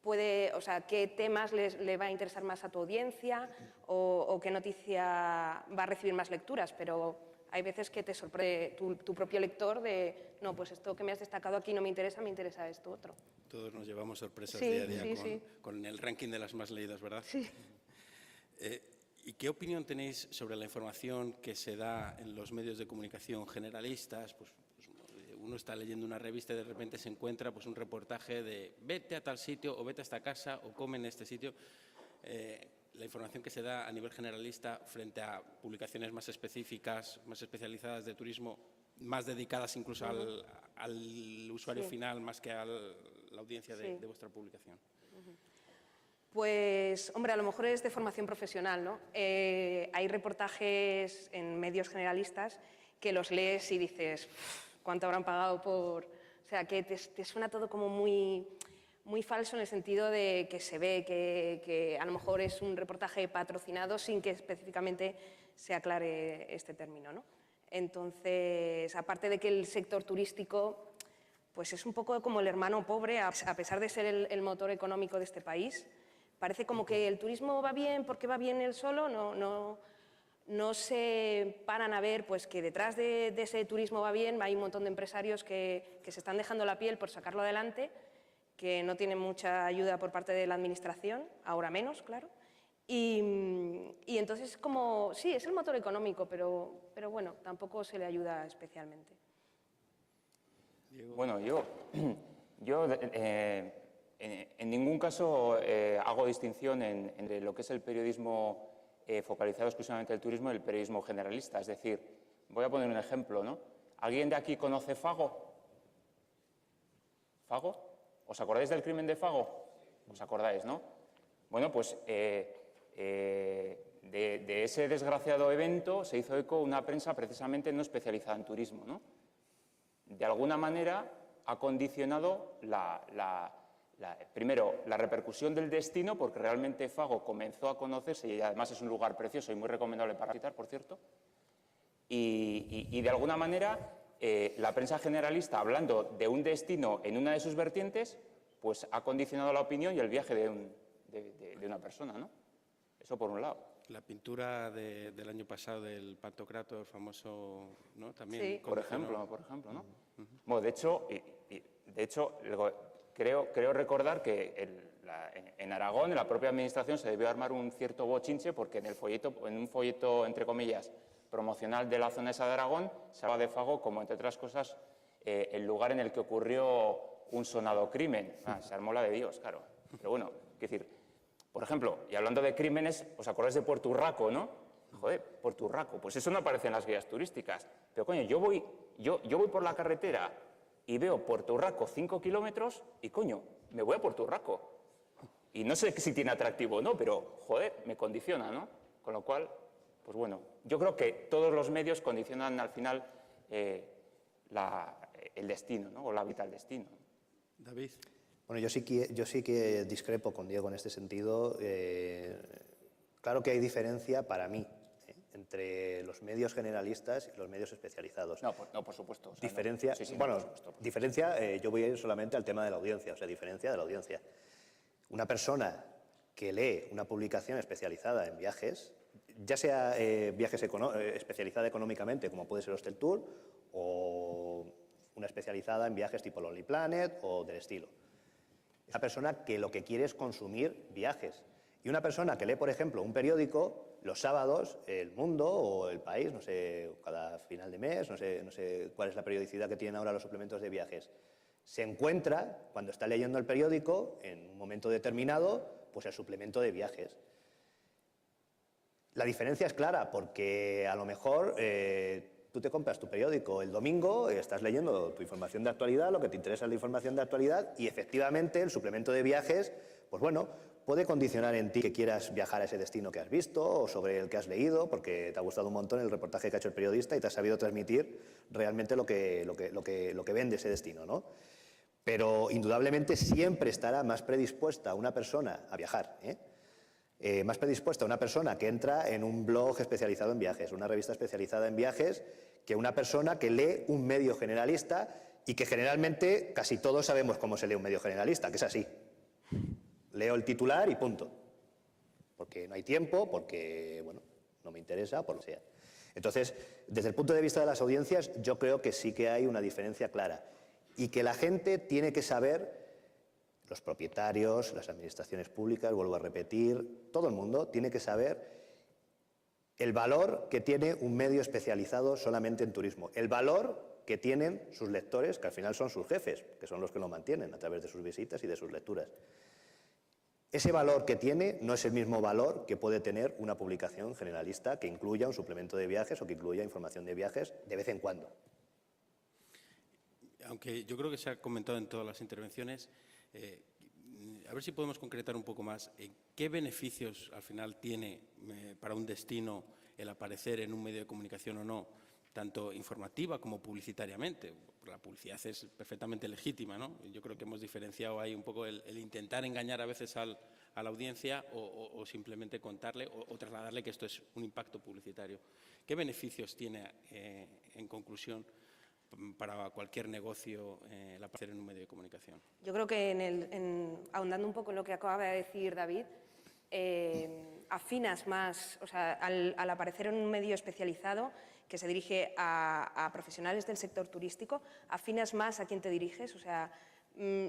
puede, o sea, qué temas le va a interesar más a tu audiencia o qué noticia va a recibir más lecturas, pero hay veces que te sorprende tu propio lector de, no, pues esto que me has destacado aquí no me interesa esto otro. Todos nos llevamos sorpresas Sí, día a día sí. con el ranking de las más leídas, ¿verdad? Sí. ¿Y qué opinión tenéis sobre la información que se da en los medios de comunicación generalistas? Pues uno está leyendo una revista y de repente se encuentra pues, un reportaje de vete a tal sitio o vete a esta casa o come en este sitio. La información que se da a nivel generalista frente a publicaciones más específicas, más especializadas de turismo, más dedicadas incluso al usuario final más que a la audiencia de vuestra publicación. Pues, hombre, a lo mejor es de formación profesional, ¿no? Hay reportajes en medios generalistas que los lees y dices, ¿cuánto habrán pagado por...? O sea, que te suena todo como muy falso en el sentido de que se ve que a lo mejor es un reportaje patrocinado sin que específicamente se aclare este término, ¿no? Entonces, aparte de que el sector turístico pues es un poco como el hermano pobre, a pesar de ser el motor económico de este país, parece como que el turismo va bien porque va bien él solo, no se paran a ver pues, que detrás de ese turismo va bien, hay un montón de empresarios que se están dejando la piel por sacarlo adelante que no tienen mucha ayuda por parte de la Administración, ahora menos, claro. Y entonces, como, sí, es el motor económico, pero bueno, tampoco se le ayuda especialmente. Bueno, yo en ningún caso hago distinción entre lo que es el periodismo focalizado exclusivamente en el turismo y el periodismo generalista. Es decir, voy a poner un ejemplo, ¿no? ¿Alguien de aquí conoce Fago? ¿Fago? ¿Os acordáis del crimen de Fago? ¿Os acordáis, no? Bueno, pues de ese desgraciado evento se hizo eco una prensa precisamente no especializada en turismo, ¿no? De alguna manera ha condicionado primero la repercusión del destino, porque realmente Fago comenzó a conocerse y además es un lugar precioso y muy recomendable para visitar, por cierto, y de alguna manera la prensa generalista, hablando de un destino en una de sus vertientes, pues ha condicionado la opinión y el viaje de una persona, ¿no? Eso por un lado. La pintura del año pasado del Pantocrátor, famoso, ¿no? También. Sí. Por ejemplo, ¿no? Bueno, de hecho, creo recordar que en Aragón, en la propia administración, se debió armar un cierto bochinche porque en un folleto, entre comillas, promocional de la zona esa de Aragón, se hablaba de Fago como, entre otras cosas, el lugar en el que ocurrió un sonado crimen. Se armó la de Dios, claro. Pero bueno, quiero decir, por ejemplo, y hablando de crímenes, ¿os acordáis de Puerto Urraco, no? Joder, Puerto Urraco, pues eso no aparece en las guías turísticas. Pero coño, yo voy por la carretera y veo Puerto Urraco 5 kilómetros y coño, me voy a Puerto Urraco. Y no sé si tiene atractivo o no, pero joder, me condiciona, ¿no? Con lo cual, pues bueno, yo creo que todos los medios condicionan al final el destino, ¿no? O la vida del destino. David. Bueno, yo sí que discrepo con Diego en este sentido. Claro que hay diferencia para mí entre los medios generalistas y los medios especializados. No, por supuesto. O sea, diferencia, no. Sí, bueno, por supuesto. diferencia, yo voy a ir solamente al tema de la audiencia, o sea, diferencia de la audiencia. Una persona que lee una publicación especializada en viajes, ya sea viajes especializada económicamente, como puede ser Hostel Tour, o una especializada en viajes tipo Lonely Planet o del estilo. Es una persona que lo que quiere es consumir viajes. Y una persona que lee, por ejemplo, un periódico, los sábados, El Mundo o El País, no sé, cada final de mes, no sé cuál es la periodicidad que tienen ahora los suplementos de viajes, se encuentra, cuando está leyendo el periódico, en un momento determinado, pues el suplemento de viajes. La diferencia es clara, porque a lo mejor tú te compras tu periódico el domingo, estás leyendo tu información de actualidad, lo que te interesa es la información de actualidad, y efectivamente el suplemento de viajes, pues bueno, puede condicionar en ti que quieras viajar a ese destino que has visto o sobre el que has leído, porque te ha gustado un montón el reportaje que ha hecho el periodista y te has sabido transmitir realmente lo que vende ese destino, ¿no? Pero indudablemente siempre estará más predispuesta una persona a viajar, más predispuesta una persona que entra en un blog especializado en viajes, una revista especializada en viajes, que una persona que lee un medio generalista y que generalmente casi todos sabemos cómo se lee un medio generalista, que es así. Leo el titular y punto. Porque no hay tiempo, porque, bueno, no me interesa, por lo que sea. Entonces, desde el punto de vista de las audiencias, yo creo que sí que hay una diferencia clara y que la gente tiene que saber, los propietarios, las administraciones públicas, vuelvo a repetir, todo el mundo tiene que saber el valor que tiene un medio especializado solamente en turismo, el valor que tienen sus lectores, que al final son sus jefes, que son los que lo mantienen a través de sus visitas y de sus lecturas. Ese valor que tiene no es el mismo valor que puede tener una publicación generalista que incluya un suplemento de viajes o que incluya información de viajes de vez en cuando. Aunque yo creo que se ha comentado en todas las intervenciones, a ver si podemos concretar un poco más. ¿Qué beneficios al final tiene para un destino el aparecer en un medio de comunicación o no, tanto informativa como publicitariamente? La publicidad es perfectamente legítima, ¿no? Yo creo que hemos diferenciado ahí un poco el intentar engañar a veces a la audiencia o simplemente contarle o trasladarle que esto es un impacto publicitario. ¿Qué beneficios tiene, en conclusión, para cualquier negocio el aparecer en un medio de comunicación? Yo creo que ahondando un poco en lo que acaba de decir David, afinas más, o sea, al aparecer en un medio especializado que se dirige a profesionales del sector turístico, afinas más a quién te diriges, o sea,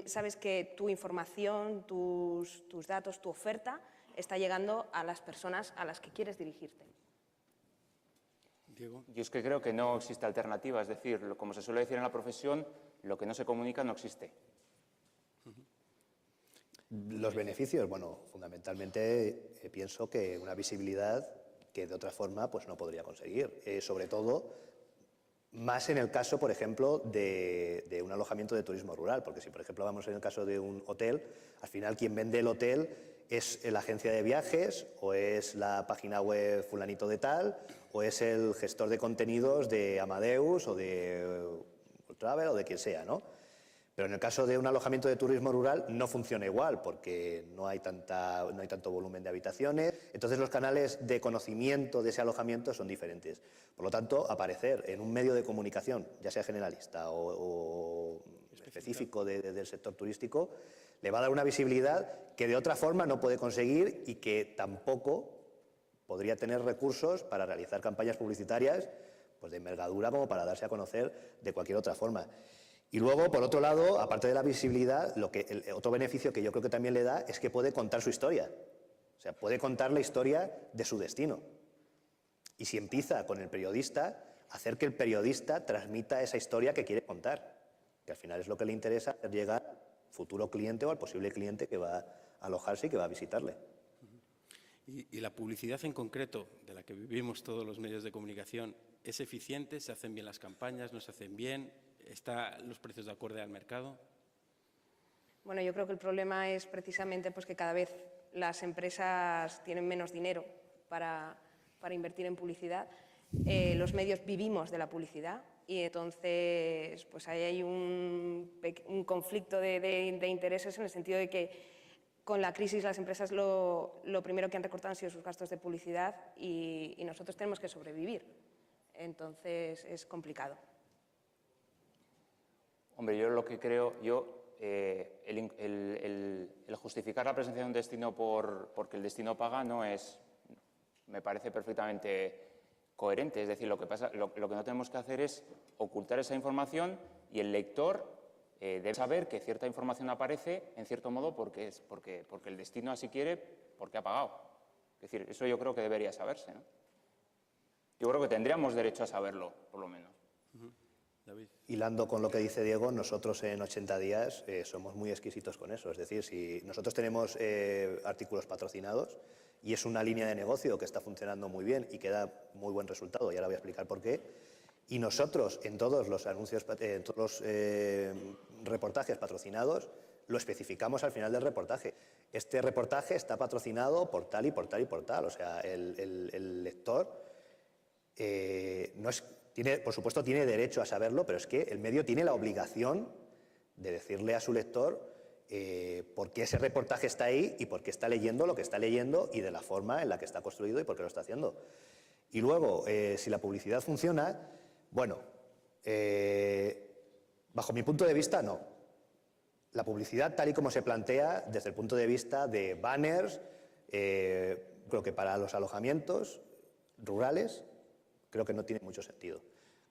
sabes que tu información, tus datos, tu oferta está llegando a las personas a las que quieres dirigirte. Diego. Yo es que creo que no existe alternativa, es decir, como se suele decir en la profesión, lo que no se comunica no existe. Los beneficios, bueno, fundamentalmente pienso que una visibilidad que de otra forma pues no podría conseguir, sobre todo más en el caso, por ejemplo, de un alojamiento de turismo rural, porque si, por ejemplo, vamos en el caso de un hotel, al final quien vende el hotel es la agencia de viajes o es la página web fulanito de tal o es el gestor de contenidos de Amadeus o de Travel o de quien sea, ¿no? Pero en el caso de un alojamiento de turismo rural no funciona igual porque no hay tanto volumen de habitaciones, entonces los canales de conocimiento de ese alojamiento son diferentes. Por lo tanto, aparecer en un medio de comunicación, ya sea generalista o específico del sector turístico, le va a dar una visibilidad que de otra forma no puede conseguir y que tampoco podría tener recursos para realizar campañas publicitarias pues de envergadura como para darse a conocer de cualquier otra forma. Y luego, por otro lado, aparte de la visibilidad, el otro beneficio que yo creo que también le da es que puede contar su historia. O sea, puede contar la historia de su destino. Y si empieza con el periodista, hacer que el periodista transmita esa historia que quiere contar, que al final es lo que le interesa, hacer llegar al futuro cliente o al posible cliente que va a alojarse y que va a visitarle. ¿Y la publicidad en concreto, de la que vivimos todos los medios de comunicación, es eficiente? ¿Se hacen bien las campañas? ¿No se hacen bien? ¿Están los precios de acuerdo al mercado? Bueno, yo creo que el problema es precisamente pues, que cada vez las empresas tienen menos dinero para invertir en publicidad. Los medios vivimos de la publicidad y entonces pues ahí hay un conflicto de intereses en el sentido de que con la crisis las empresas lo primero que han recortado han sido sus gastos de publicidad y nosotros tenemos que sobrevivir. Entonces es complicado. Hombre, yo lo que creo, el justificar la presencia de un destino porque el destino paga me parece perfectamente coherente. Es decir, lo que no tenemos que hacer es ocultar esa información y el lector debe saber que cierta información aparece, en cierto modo, porque el destino así quiere, porque ha pagado. Es decir, eso yo creo que debería saberse, ¿no? Yo creo que tendríamos derecho a saberlo, por lo menos. David. Hilando con lo que dice Diego, nosotros en 80 días somos muy exquisitos con eso. Es decir, si nosotros tenemos artículos patrocinados y es una línea de negocio que está funcionando muy bien y que da muy buen resultado, y ahora voy a explicar por qué, y nosotros en todos los anuncios, en todos los reportajes patrocinados, lo especificamos al final del reportaje. Este reportaje está patrocinado por tal y por tal y por tal. O sea, el lector por supuesto tiene derecho a saberlo, pero es que el medio tiene la obligación de decirle a su lector por qué ese reportaje está ahí y por qué está leyendo lo que está leyendo y de la forma en la que está construido y por qué lo está haciendo. Y luego, si la publicidad funciona, bueno, bajo mi punto de vista, no. La publicidad, tal y como se plantea desde el punto de vista de banners, creo que para los alojamientos rurales, creo que no tiene mucho sentido.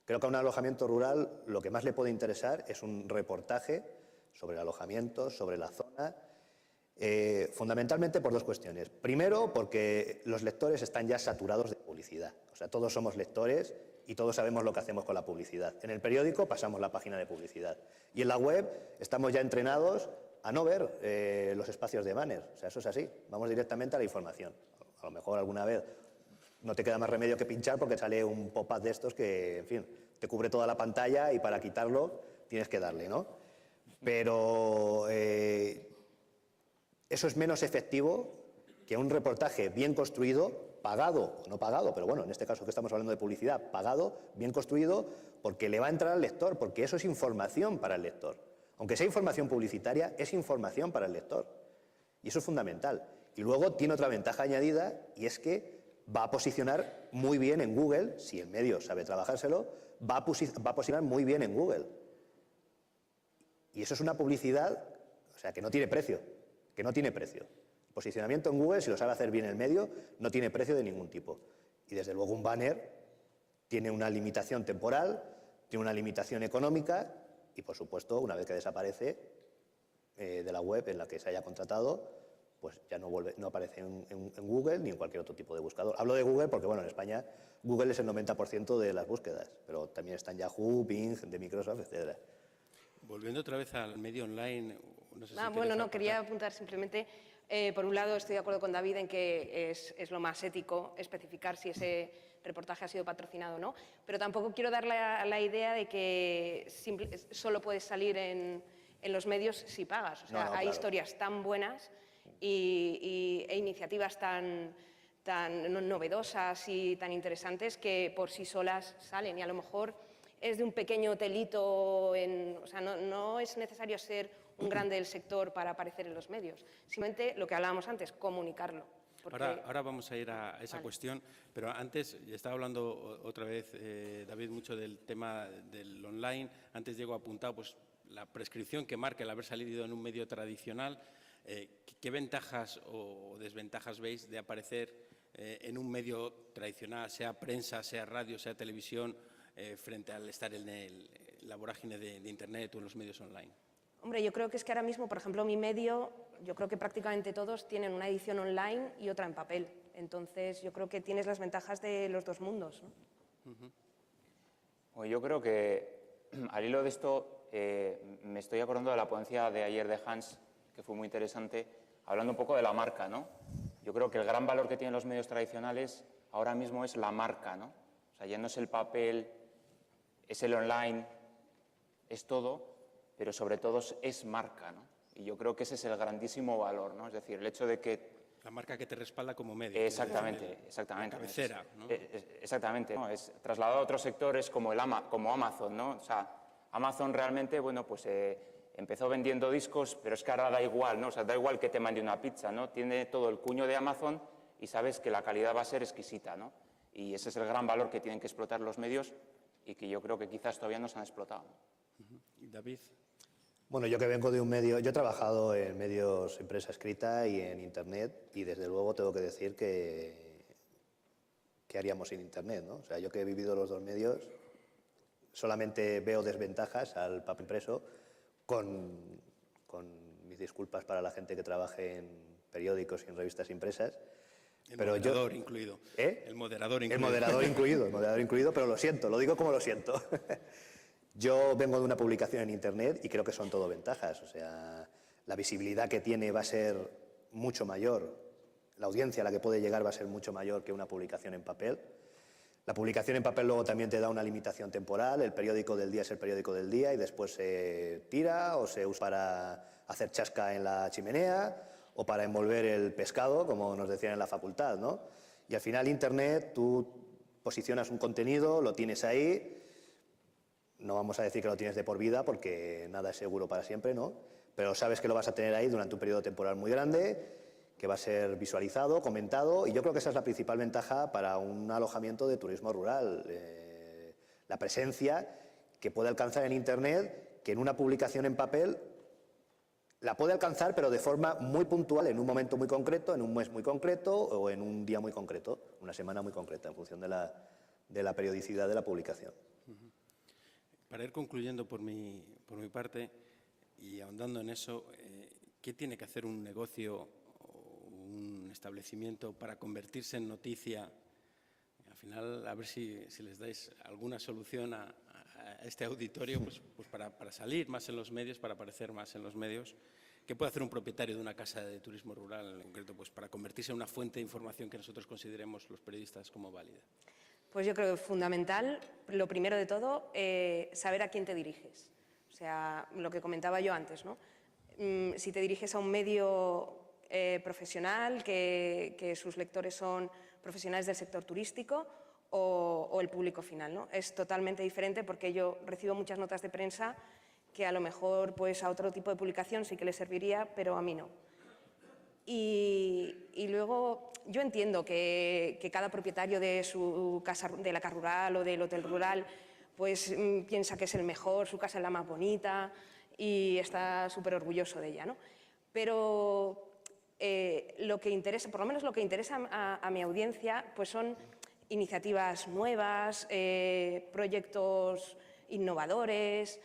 Creo que a un alojamiento rural lo que más le puede interesar es un reportaje sobre el alojamiento, sobre la zona, fundamentalmente por dos cuestiones. Primero, porque los lectores están ya saturados de publicidad. O sea, todos somos lectores y todos sabemos lo que hacemos con la publicidad. En el periódico pasamos la página de publicidad y en la web estamos ya entrenados a no ver los espacios de banner. O sea, eso es así. Vamos directamente a la información. A lo mejor alguna vez no te queda más remedio que pinchar porque sale un pop-up de estos que, en fin, te cubre toda la pantalla y para quitarlo tienes que darle, ¿no? Pero eso es menos efectivo que un reportaje bien construido, pagado o no pagado, pero bueno, en este caso que estamos hablando de publicidad, pagado, bien construido, porque le va a entrar al lector, porque eso es información para el lector. Aunque sea información publicitaria, es información para el lector. Y eso es fundamental. Y luego tiene otra ventaja añadida y es que va a posicionar muy bien en Google, si el medio sabe trabajárselo, va a posicionar muy bien en Google. Y eso es una publicidad, o sea, que no tiene precio, Posicionamiento en Google, si lo sabe hacer bien el medio, no tiene precio de ningún tipo. Y desde luego un banner tiene una limitación temporal, tiene una limitación económica y, por supuesto, una vez que desaparece, de la web en la que se haya contratado, pues ya no aparece en Google ni en cualquier otro tipo de buscador. Hablo de Google porque, bueno, en España Google es el 90% de las búsquedas, pero también están Yahoo, Bing, de Microsoft, etc. Volviendo otra vez al medio online, no sé si Bueno, no, aportar. quería apuntar simplemente, por un lado estoy de acuerdo con David en que es lo más ético especificar si ese reportaje ha sido patrocinado o no, pero tampoco quiero dar la idea de que solo puedes salir en los medios si pagas. O sea, No, hay claro. historias tan buenas e iniciativas tan novedosas y tan interesantes que por sí solas salen, y a lo mejor es de un pequeño hotelito, o sea, no es necesario ser un grande del sector para aparecer en los medios, simplemente lo que hablábamos antes, comunicarlo. Ahora vamos a ir a esa cuestión, pero antes, estaba hablando otra vez, David, mucho del tema del online. Antes Diego ha apuntado pues, la prescripción que marca el haber salido en un medio tradicional. ¿Qué ventajas o desventajas veis de aparecer en un medio tradicional, sea prensa, sea radio, sea televisión, frente al estar en la vorágine de Internet o en los medios online? Hombre, yo creo que es que ahora mismo, por ejemplo, mi medio, yo creo que prácticamente todos tienen una edición online y otra en papel. Entonces, yo creo que tienes las ventajas de los dos mundos, ¿no? Bueno, yo creo que al hilo de esto me estoy acordando de la ponencia de ayer de Hans, que fue muy interesante, hablando un poco de la marca, ¿no? Yo creo que el gran valor que tienen los medios tradicionales ahora mismo es la marca, ¿no? O sea, ya no es el papel, es el online, es todo, pero sobre todo es marca, ¿no? Y yo creo que ese es el grandísimo valor, ¿no? Es decir, el hecho de que... La marca que te respalda como medio. Exactamente, La exactamente. cabecera, ¿no? Exactamente, ¿no? Es trasladado a otros sectores como Amazon, ¿no? O sea, Amazon realmente, bueno, pues empezó vendiendo discos, pero es que ahora da igual, ¿no? O sea, da igual que te mande una pizza, ¿no? Tiene todo el cuño de Amazon y sabes que la calidad va a ser exquisita, ¿no? Y ese es el gran valor que tienen que explotar los medios y que yo creo que quizás todavía no se han explotado. David. Bueno, yo que vengo de un medio, yo he trabajado en medios en prensa escrita y en Internet, y desde luego tengo que decir que ¿qué haríamos sin Internet, ¿no? O sea, yo que he vivido los dos medios, solamente veo desventajas al papel impreso, con mis disculpas para la gente que trabaje en periódicos y en revistas impresas. El pero moderador incluido. ¿Eh? El moderador incluido. El moderador incluido, pero lo siento, lo digo como lo siento. Yo vengo de una publicación en Internet y creo que son todo ventajas. O sea, la visibilidad que tiene va a ser mucho mayor, la audiencia a la que puede llegar va a ser mucho mayor que una publicación en papel. La publicación en papel luego también te da una limitación temporal, el periódico del día es el periódico del día y después se tira o se usa para hacer chasca en la chimenea o para envolver el pescado, como nos decían en la facultad, ¿no? Y al final Internet, tú posicionas un contenido, lo tienes ahí, no vamos a decir que lo tienes de por vida porque nada es seguro para siempre, ¿no? Pero sabes que lo vas a tener ahí durante un periodo temporal muy grande, que va a ser visualizado, comentado, y yo creo que esa es la principal ventaja para un alojamiento de turismo rural. La presencia que puede alcanzar en Internet, que en una publicación en papel la puede alcanzar, pero de forma muy puntual, en un momento muy concreto, en un mes muy concreto o en un día muy concreto, una semana muy concreta, en función de la periodicidad de la publicación. Para ir concluyendo por mi parte y ahondando en eso, ¿qué tiene que hacer un negocio o un establecimiento para convertirse en noticia? Al final, a ver si les dais alguna solución a este auditorio, pues para salir más en los medios, para aparecer más en los medios. ¿Qué puede hacer un propietario de una casa de turismo rural en concreto, pues para convertirse en una fuente de información que nosotros consideremos los periodistas como válida? Pues yo creo que es fundamental, lo primero de todo, saber a quién te diriges. O sea, lo que comentaba yo antes, ¿no? Si te diriges a un medio profesional, que sus lectores son profesionales del sector turístico o el público final, ¿no? Es totalmente diferente porque yo recibo muchas notas de prensa que a lo mejor pues, a otro tipo de publicación sí que les serviría, pero a mí no. Y luego yo entiendo que cada propietario de su casa, de la casa rural o del hotel rural, pues piensa que es el mejor, su casa es la más bonita y está súper orgulloso de ella, ¿no? Pero lo que interesa, por lo menos lo que interesa a mi audiencia, pues son iniciativas nuevas, proyectos innovadores,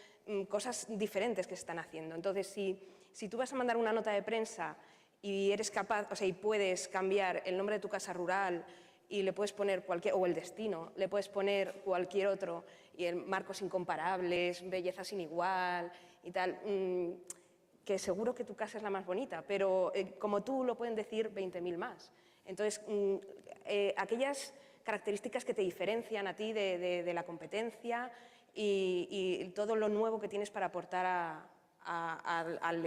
cosas diferentes que se están haciendo. Entonces, si si tú vas a mandar una nota de prensa y eres capaz, o sea, y puedes cambiar el nombre de tu casa rural y le puedes poner cualquier, o el destino, le puedes poner cualquier otro, y el marcos incomparables, belleza sin igual y tal, que seguro que tu casa es la más bonita, pero como tú lo pueden decir 20.000 más. Entonces, aquellas características que te diferencian a ti de la competencia y todo lo nuevo que tienes para aportar al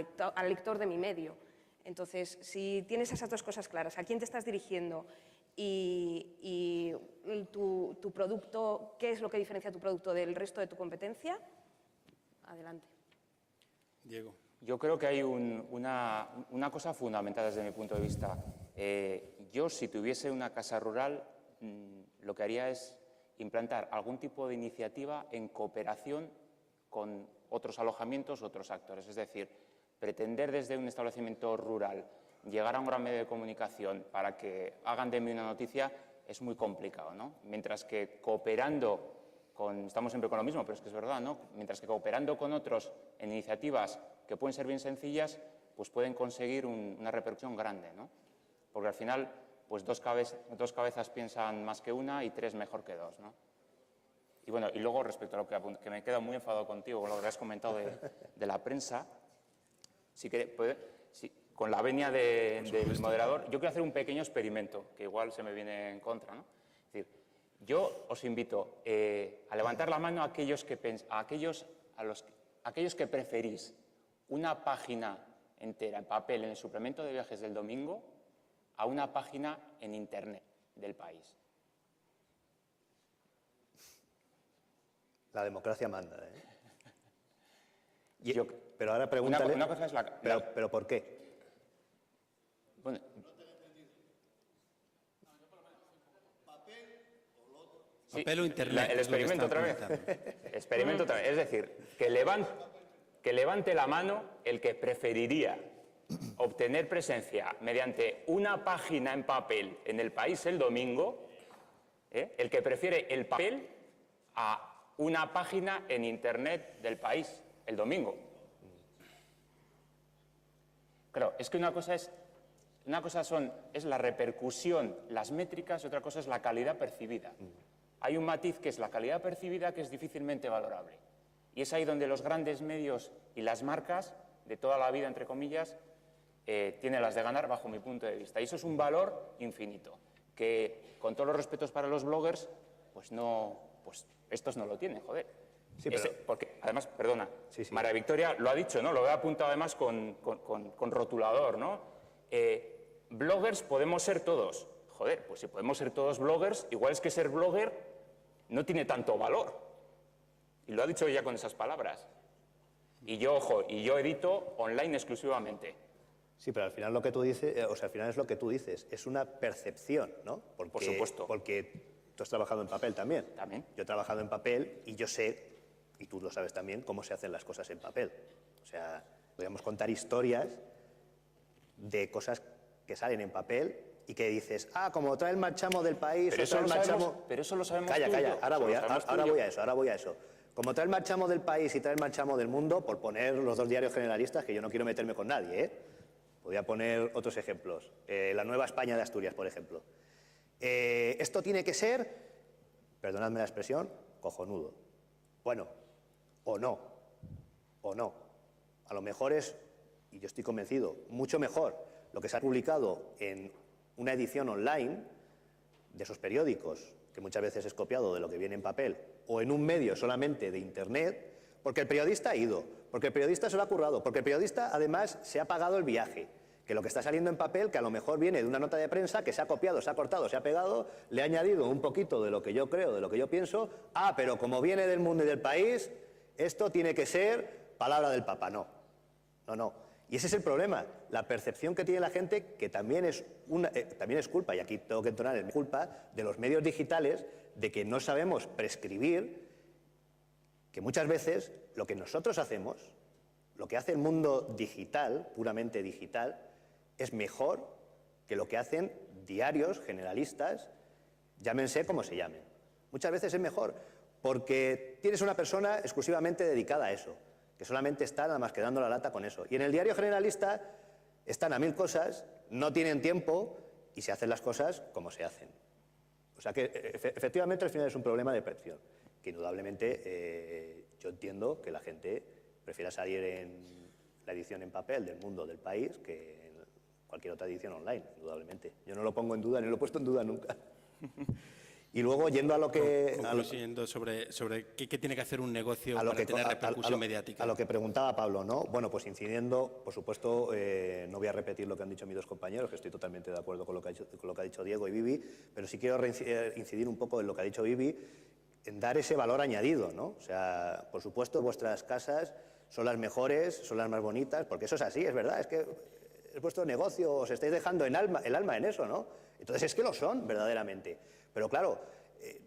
lector de mi medio. Entonces, si tienes esas dos cosas claras, a quién te estás dirigiendo y tu producto, qué es lo que diferencia tu producto del resto de tu competencia, adelante. Diego. Yo creo que hay una cosa fundamental desde mi punto de vista. Yo, si tuviese una casa rural, lo que haría es implantar algún tipo de iniciativa en cooperación con otros alojamientos, otros actores. Es decir, pretender desde un establecimiento rural llegar a un gran medio de comunicación para que hagan de mí una noticia es muy complicado, ¿no? Mientras que cooperando estamos siempre con lo mismo, pero es que es verdad, ¿no? Mientras que cooperando con otros en iniciativas que pueden ser bien sencillas, pues pueden conseguir una repercusión grande, ¿no? Porque al final, pues dos cabezas piensan más que una y tres mejor que dos, ¿no? Y bueno, y luego respecto a lo que me he quedado muy enfadado contigo, con lo que has comentado de la prensa, con la venia del moderador, yo quiero hacer un pequeño experimento, que igual se me viene en contra, ¿no? Es decir, yo os invito a levantar la mano a aquellos que preferís una página entera en papel en el suplemento de viajes del domingo a una página en Internet del País. La democracia manda, ¿eh? Pero ahora pregúntale... Una cosa es ¿Pero por qué? Bueno, Papel o Internet. El experimento otra vez. Experimento otra vez. Es decir, que levante la mano el que preferiría obtener presencia mediante una página en papel en el País el domingo, el que prefiere el papel a una página en Internet del País el domingo. Claro, es que una cosa es la repercusión, las métricas, y otra cosa es la calidad percibida. Hay un matiz que es la calidad percibida, que es difícilmente valorable. Y es ahí donde los grandes medios y las marcas de toda la vida, entre comillas, tienen las de ganar bajo mi punto de vista. Y eso es un valor infinito, que con todos los respetos para los bloggers, pues estos no lo tienen, joder. Sí, pero... porque, además, perdona, Sí. María Victoria lo ha dicho, ¿no? Lo he apuntado además con rotulador, ¿no? Bloggers podemos ser todos. Joder, pues si podemos ser todos bloggers, igual es que ser blogger no tiene tanto valor. Y lo ha dicho ella con esas palabras. Y yo, ojo, yo edito online exclusivamente. Sí, pero al final lo que tú dices, al final es lo que tú dices, es una percepción, ¿no? Por supuesto. Porque tú has trabajado en papel también. También. Yo he trabajado en papel y yo sé, y tú lo sabes también, cómo se hacen las cosas en papel. O sea, podríamos contar historias de cosas que salen en papel y que dices, como trae el marchamo del País, Pero eso lo sabemos Calla, tú y yo. ahora voy a eso. Como trae el marchamo del País y trae el marchamo del mundo, por poner los dos diarios generalistas, que yo no quiero meterme con nadie, Voy a poner otros ejemplos. La Nueva España de Asturias, por ejemplo. Esto tiene que ser, perdonadme la expresión, cojonudo. Bueno, o no. A lo mejor es, y yo estoy convencido, mucho mejor lo que se ha publicado en una edición online de esos periódicos, que muchas veces es copiado de lo que viene en papel, o en un medio solamente de Internet, porque el periodista ha ido, porque el periodista se lo ha currado, porque el periodista además se ha pagado el viaje, que lo que está saliendo en papel, que a lo mejor viene de una nota de prensa, que se ha copiado, se ha cortado, se ha pegado, le ha añadido un poquito de lo que yo creo, de lo que yo pienso, pero como viene del mundo y del país, esto tiene que ser palabra del Papa. No. Y ese es el problema, la percepción que tiene la gente, que también es culpa, y aquí tengo que entonar, es culpa de los medios digitales, de que no sabemos prescribir, que muchas veces lo que nosotros hacemos, lo que hace el mundo digital, puramente digital, es mejor que lo que hacen diarios generalistas, llámense como se llamen. Muchas veces es mejor, porque tienes una persona exclusivamente dedicada a eso. que solamente están nada más que dando la lata con eso. Y en el diario generalista están a 1000 cosas, no tienen tiempo y se hacen las cosas como se hacen. O sea que efectivamente al final es un problema de percepción, que indudablemente yo entiendo que la gente prefiera salir en la edición en papel del Mundo, del País, que en cualquier otra edición online, indudablemente. Yo no lo pongo en duda, ni lo he puesto en duda nunca. Y luego, yendo a lo que... Concluyendo sobre qué tiene que hacer un negocio para tener repercusión mediática. A lo que preguntaba Pablo, ¿no? Bueno, pues incidiendo, por supuesto, no voy a repetir lo que han dicho mis dos compañeros, que estoy totalmente de acuerdo con lo que ha dicho Diego y Vivi, pero sí quiero incidir un poco en lo que ha dicho Vivi, en dar ese valor añadido, ¿no? O sea, por supuesto, vuestras casas son las mejores, son las más bonitas, porque eso es así, es verdad, es que es vuestro negocio, os estáis dejando el alma en eso, ¿no? Entonces es que lo son, verdaderamente. Pero claro,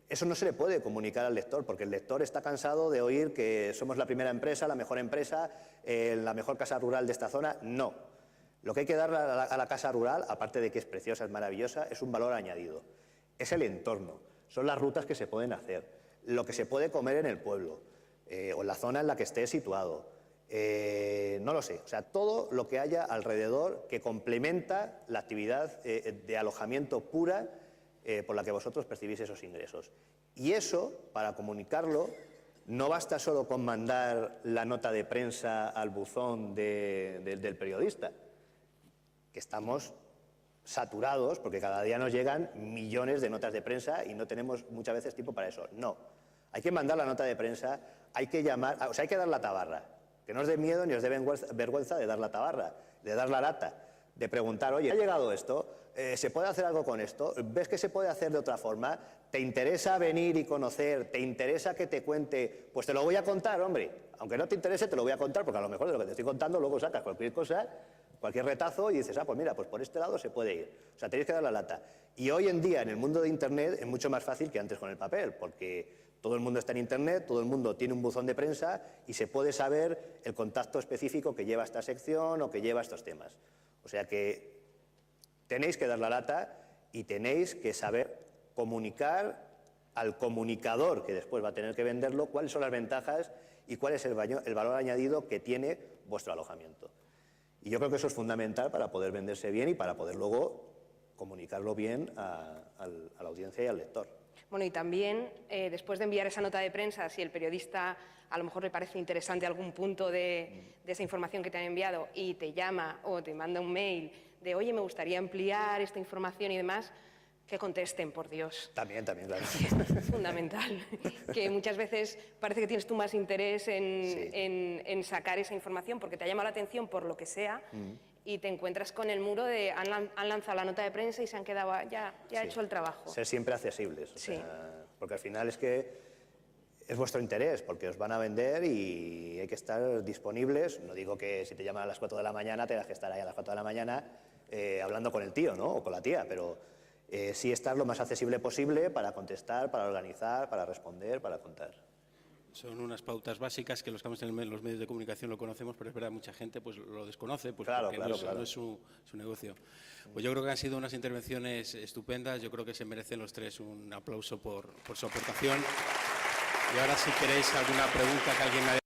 eso no se le puede comunicar al lector, porque el lector está cansado de oír que somos la primera empresa, la mejor casa rural de esta zona. No. Lo que hay que darle a la casa rural, aparte de que es preciosa, es maravillosa, es un valor añadido. Es el entorno, son las rutas que se pueden hacer, lo que se puede comer en el pueblo, o en la zona en la que esté situado. No lo sé, o sea, todo lo que haya alrededor que complementa la actividad de alojamiento pura por la que vosotros percibís esos ingresos. Y eso, para comunicarlo, no basta solo con mandar la nota de prensa al buzón del periodista, que estamos saturados porque cada día nos llegan millones de notas de prensa y no tenemos muchas veces tiempo para eso. No, hay que mandar la nota de prensa, hay que llamar, o sea, hay que dar la tabarra, que no os dé miedo ni os dé vergüenza de dar la tabarra, de dar la lata, de preguntar, oye, ¿ha llegado esto? ¿Se puede hacer algo con esto? ¿Ves que se puede hacer de otra forma? ¿Te interesa venir y conocer? ¿Te interesa que te cuente? Pues te lo voy a contar, hombre. Aunque no te interese, te lo voy a contar, porque a lo mejor de lo que te estoy contando luego sacas cualquier cosa, cualquier retazo y dices, pues mira, pues por este lado se puede ir. O sea, tenéis que dar la lata. Y hoy en día, en el mundo de Internet, es mucho más fácil que antes con el papel, porque todo el mundo está en Internet, todo el mundo tiene un buzón de prensa y se puede saber el contacto específico que lleva esta sección o que lleva estos temas. O sea que tenéis que dar la lata y tenéis que saber comunicar al comunicador, que después va a tener que venderlo, cuáles son las ventajas y cuál es el valor añadido que tiene vuestro alojamiento. Y yo creo que eso es fundamental para poder venderse bien y para poder luego comunicarlo bien a la audiencia y al lector. Bueno, y también, después de enviar esa nota de prensa, si el periodista a lo mejor le parece interesante algún punto de esa información que te han enviado y te llama o te manda un mail de, oye, me gustaría ampliar esta información y demás, que contesten, por Dios. También, claro. Es fundamental, que muchas veces parece que tienes tú más interés en sacar esa información porque te ha llamado la atención por lo que sea y te encuentras con el muro de han lanzado la nota de prensa y se han quedado, ya ha hecho el trabajo. Ser siempre accesibles, o sea, porque al final es que es vuestro interés, porque os van a vender y hay que estar disponibles. No digo que si te llaman a las 4 de la mañana tengas que estar ahí a las 4 de la mañana hablando con el tío, ¿no? O con la tía, pero sí estar lo más accesible posible para contestar, para organizar, para responder, para contar. Son unas pautas básicas que los que estamos en los medios de comunicación lo conocemos, pero es verdad, mucha gente pues lo desconoce, pues porque no es su negocio. Pues yo creo que han sido unas intervenciones estupendas, yo creo que se merecen los tres un aplauso por su aportación. Y ahora, si queréis alguna pregunta que alguien me haya